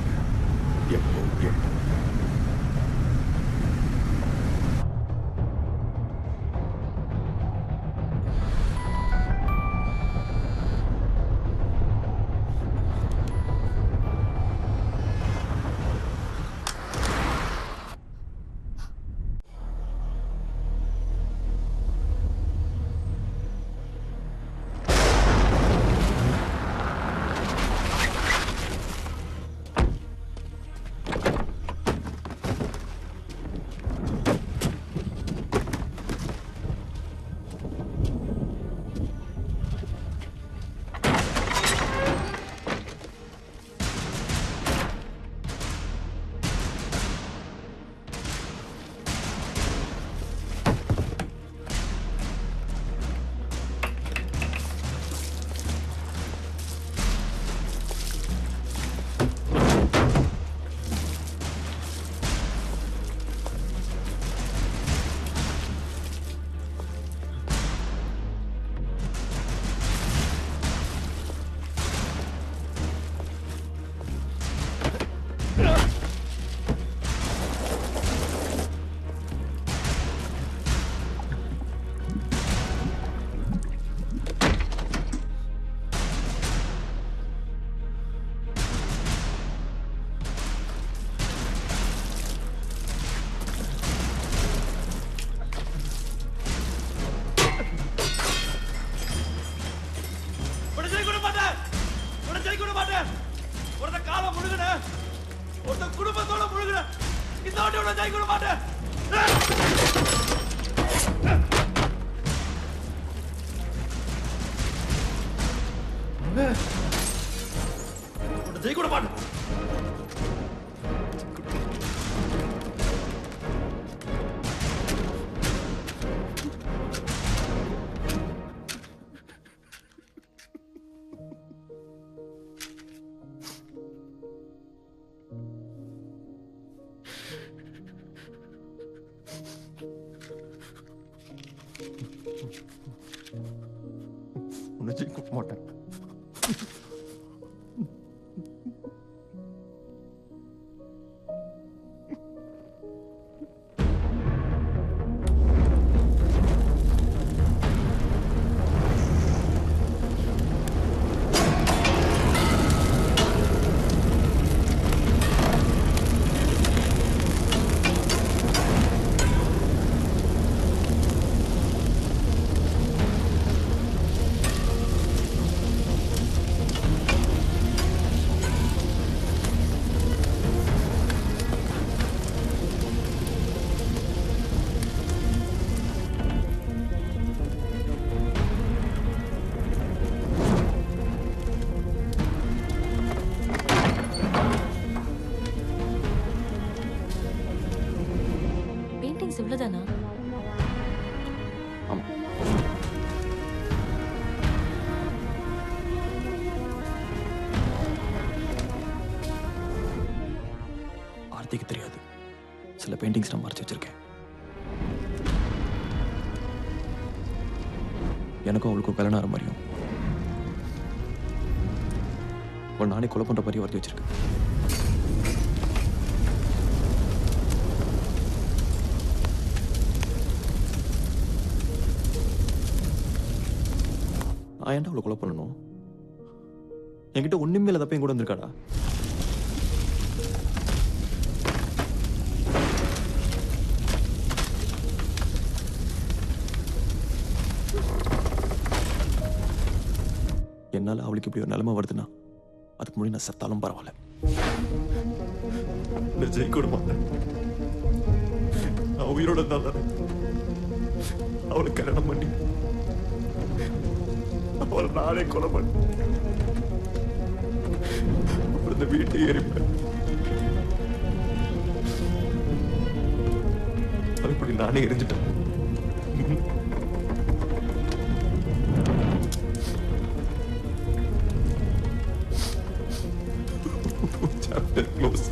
உன்னை ஜெயிக்க மாட்டேன். ப்ரைஸ் இவ்வளவுதானா? ஆமா. ஆர்த்திக்கு தெரியாது. சில பெயிண்டிங்ஸ் நான் மறைச்சு வச்சிருக்கேன். எனக்கும் அவளுக்கும் கல்யாணம் ஆகிற மாதிரியும் அவள் நானே கொலை பண்ற மாதிரியும் வரைஞ்சி வச்சிருக்கேன். நான் ஏன்டா அவளை கொலை பண்ணணும்? என்கிட்ட ஒண்ணுமே இல்லாதப்ப என் கூட வந்திருக்காடா. என்னால அவளுக்கு இப்படி ஒரு நிலைமை வருதுன்னா அதுக்கு முன்னாடி நான் செத்தாலும் பரவாயில்ல. நான் ஜெயிக்க விட மாட்டேன். நான் உயிரோட இருந்தாலும் அவளை கல்யாணம் பண்ணி அவளை நானே கொலை பண்ணி அப்புறம் இந்த வீட்டை எரிப்பேன். அது இப்படி நானே எரிஞ்சிட்டேன். Chapter close.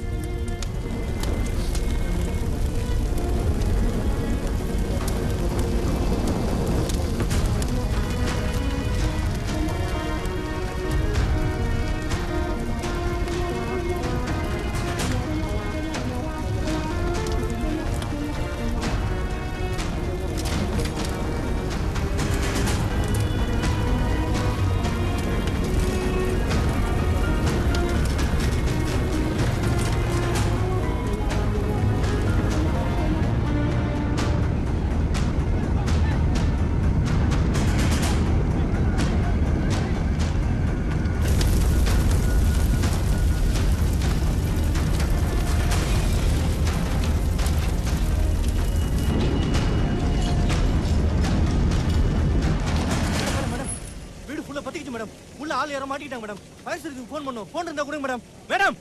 மேடம் உள்ள ஆள் யாரோ மாட்டிட்டாங்க மேடம். ஃபயர் சர்வீஸ்க்கு ஃபோன் பண்ணோம். ஃபோன் இருந்தா கொடுங்க மேடம். மேடம்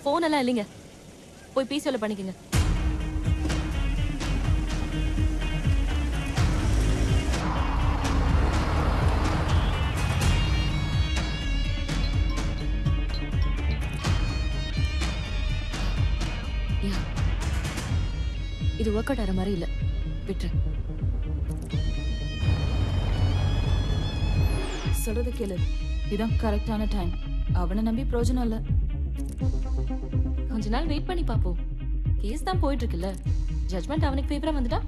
ஃபோன் எல்லாம் இல்லைங்க. போய் பிசிஓல பண்ணிக்கங்க. இது ஒர்க் அவுட் ஆகிற மாதிரி இல்லை. விட்டுரு. சொல்றது கேளு. இதான் கரெக்டான டைம். அவனை நம்பி பிரயோஜனம் இல்ல. கொஞ்ச நாள் வெயிட் பண்ணி பாப்போம். கேஸ் தான் போயிட்டு இருக்குல்ல. ஜட்மெண்ட் அவனுக்கு ஃபேவரா வந்துட்டா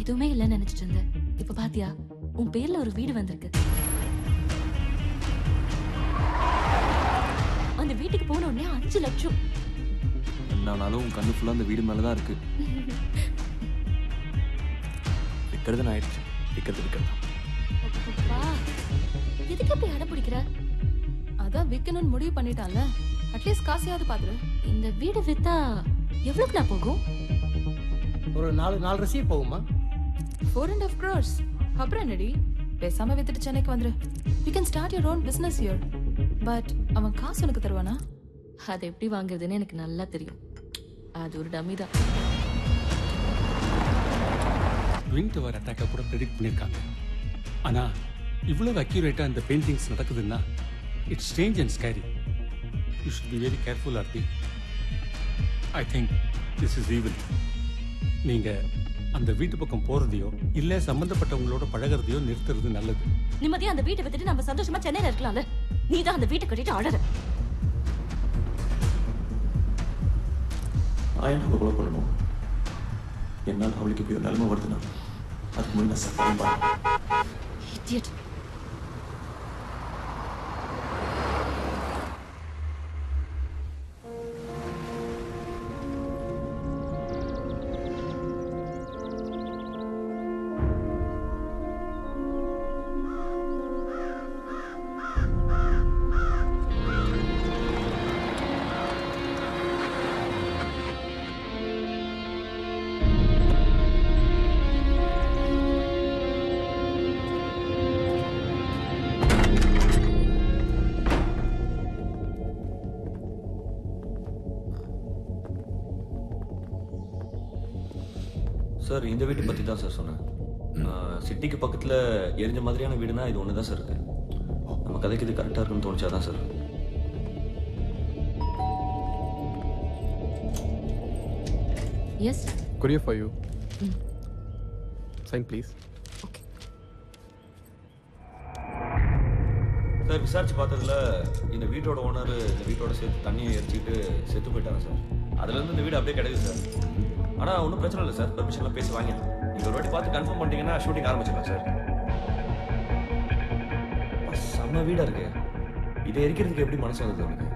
எதுவுமே இல்லைன்னு நினைச்சிட்டு இருந்தேன். இப்ப பாத்தியா உன் பேர்ல ஒரு வீடு வந்திருக்கு. அந்த வீட்டுக்கு போன உடனே 5 லட்சம். என்னானாலும் உன் கண்ணு ஃபுல்லா அந்த வீடு மேலதான் இருக்கு. விற்கிறது நான் ஆயிடுச்சு. விற்கிறது எதுக்கு அப்படி அடம் பிடிக்கிற? அதான் விற்கணும்னு முடிவு பண்ணிட்டான்ல. அட்லீஸ்ட் காசையாவது பாத்துரு. இந்த வீடு வித்தா எவ்வளவுக்கு நான் போகும்? ஒரு 4 ரசி போகுமா? 4.5 crores. அப்புறம் என்னடி, பேசாம வித்துட்டு சென்னைக்கு வந்துரு. You can start your own business here. But அவன் காசு உனக்கு தருவானா? அதை எப்படி வாங்குறதுன்னு எனக்கு நல்லா தெரியும். அது ஒரு டம்மி தான். ட்வின் டவர் அட்டாக்கை கூட ப்ரெடிக்ட் பண்ணியிருக்காங்க. ஆனா இவ்வளவு அக்யூரேட்டா இந்த பெயிண்டிங்ஸ் நடக்குதுன்னா it's strange and scary. You should be very careful Aarti. I think this is evil. நீங்க அந்த வீட்டு பக்கம் போறதையோ இல்ல சம்பந்தப்பட்டவங்களோட பழகிறதையோ நிறுத்துறது நல்லது. நிம்மதியா அந்த வீட்டை விட்டுட்டு நம்ம சந்தோஷமா சென்னையில இருக்கலாம்ல. நீ தான் அந்த வீட்டை கட்டிட்டு அழற. நான் கொலை பண்ணணும். என்னால் அவளுக்கு இப்படி ஒரு நிலைமை வருதுன்னா அதுக்கு முன்னாடி நான் சத்தம் பாருங்க. Idiot. சார் இந்த வீட்டை பற்றி தான் சார் சொன்னேன். சிட்டிக்கு பக்கத்தில் எரிஞ்ச மாதிரியான வீடுனா இது ஒன்று தான் சார் இருக்கு. நம்ம கதைக்கு இது கரெக்டாக இருக்குன்னு தோணுச்சாதான் sir. Yes Courier for you. Sign, please. Sir விசாரிச்சு பார்த்ததுல இந்த வீட்டோட ஓனர் இந்த வீட்டோட சேர்த்து தண்ணியை எரிச்சிட்டு செத்து போயிட்டாங்க சார். அதுலேருந்து இந்த வீடு அப்படியே கிடையாது சார். ஆனால் ஒன்றும் பிரச்சனை இல்லை சார். பெர்மிஷன்லாம் பேசி வாங்கிட்டேன். நீங்கள் ஒரு வாட்டி பார்த்து கன்ஃபார்ம் பண்ணிட்டீங்கன்னா ஷூட்டிங் ஆரம்பிச்சிடலாம் சார். செம்ம வீடாக இருக்கு. இதை எரிக்கிறதுக்கு எப்படி மனசு வந்தது உனக்கு?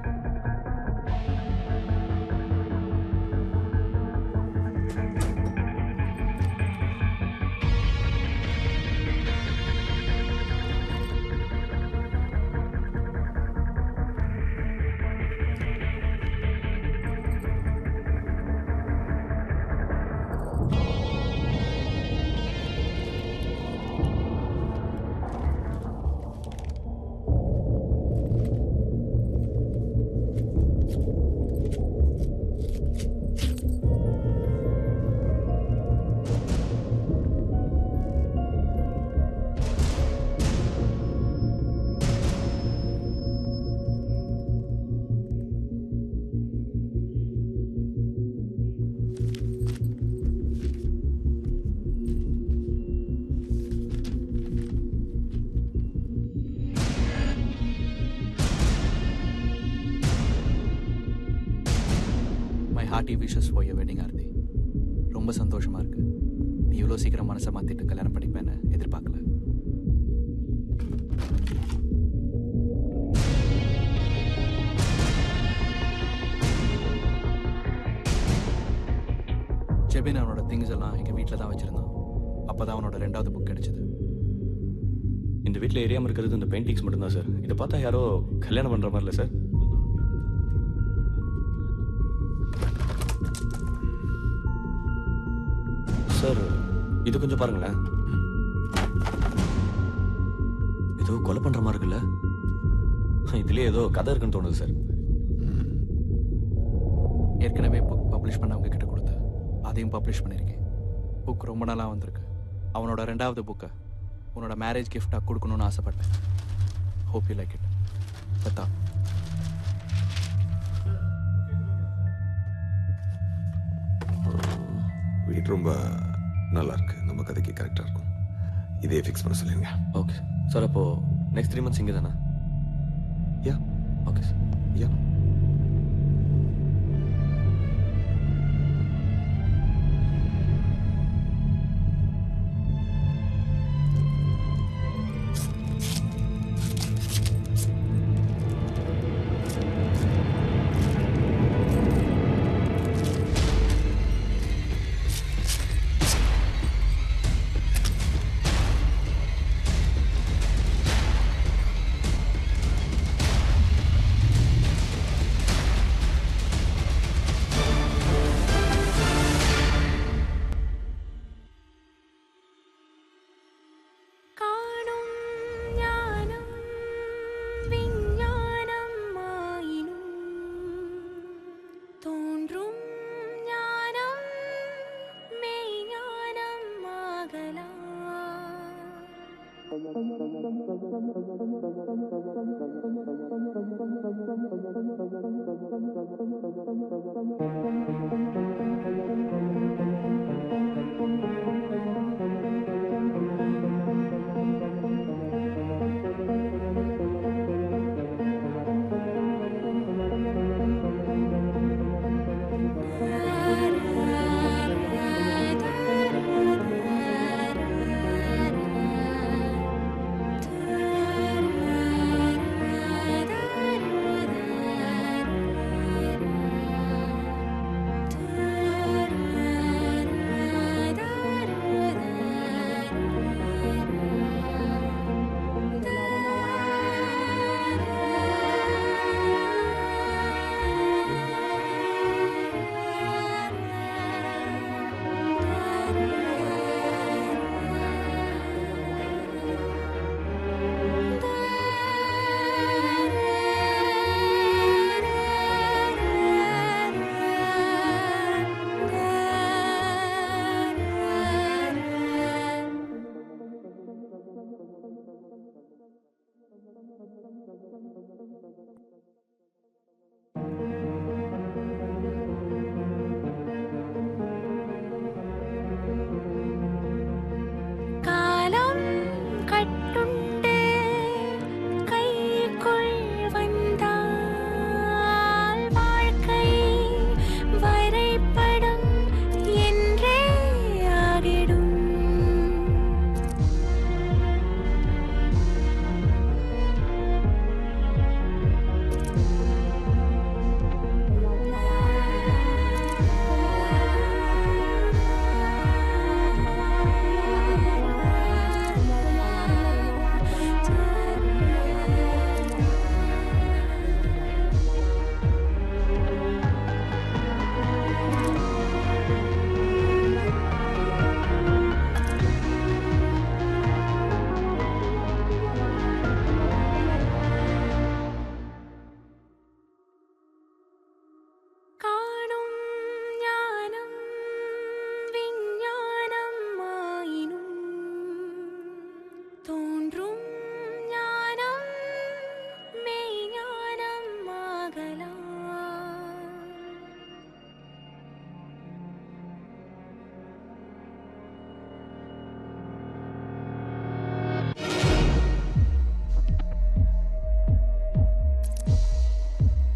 Hearty wishes for your wedding Aarti. ரொம்ப சந்தோஷமா இருக்கு. நீ இவ்வளோ சீக்கிரம் மனசை மாற்றிட்டு கல்யாணம் பண்ணிப்பேன்னு எதிர்பார்க்கல. ஜெபின் அவனோட திங்ஸ் எல்லாம் எங்கள் வீட்டில் தான் வச்சுருந்தான். அப்போ தான் அவனோட 2வது புக் கிடைச்சது. இந்த வீட்டில் எரியாமல் இருக்கிறது இந்த பெயிண்டிங்ஸ் மட்டும்தான் சார். இதை பார்த்தா யாரோ கல்யாணம் பண்ணுற மாதிரி இல்லை சார். சார் இது கொஞ்சம் பாருங்களேன். ஏதோ கொலை பண்ற மாதிரி இருக்குல்ல. இதுலயே ஏதோ கதை இருக்குன்னு தோணுது சார். ஏற்கனவே புக் பப்ளிஷ் பண்ணவங்க கிட்ட கொடுத்து அதையும் பப்ளிஷ் பண்ணியிருக்கேன். புக் ரொம்ப நாளாக வந்திருக்கு. அவனோட 2வது புக்கை உன்னோட மேரேஜ் கிஃப்டாக கொடுக்கணும்னு ஆசைப்பட்டேன். Hope you like it. பத்தா வீடு ரொம்ப நல்லா இருக்கு. நம்ம கதைக்கு கரெக்டாக இருக்கும். இதே ஃபிக்ஸ் பண்ண சொல்லுங்க. Okay sir. அப்போ நெக்ஸ்ட் 3 months இங்கே தானே? Yeah okay sir. யா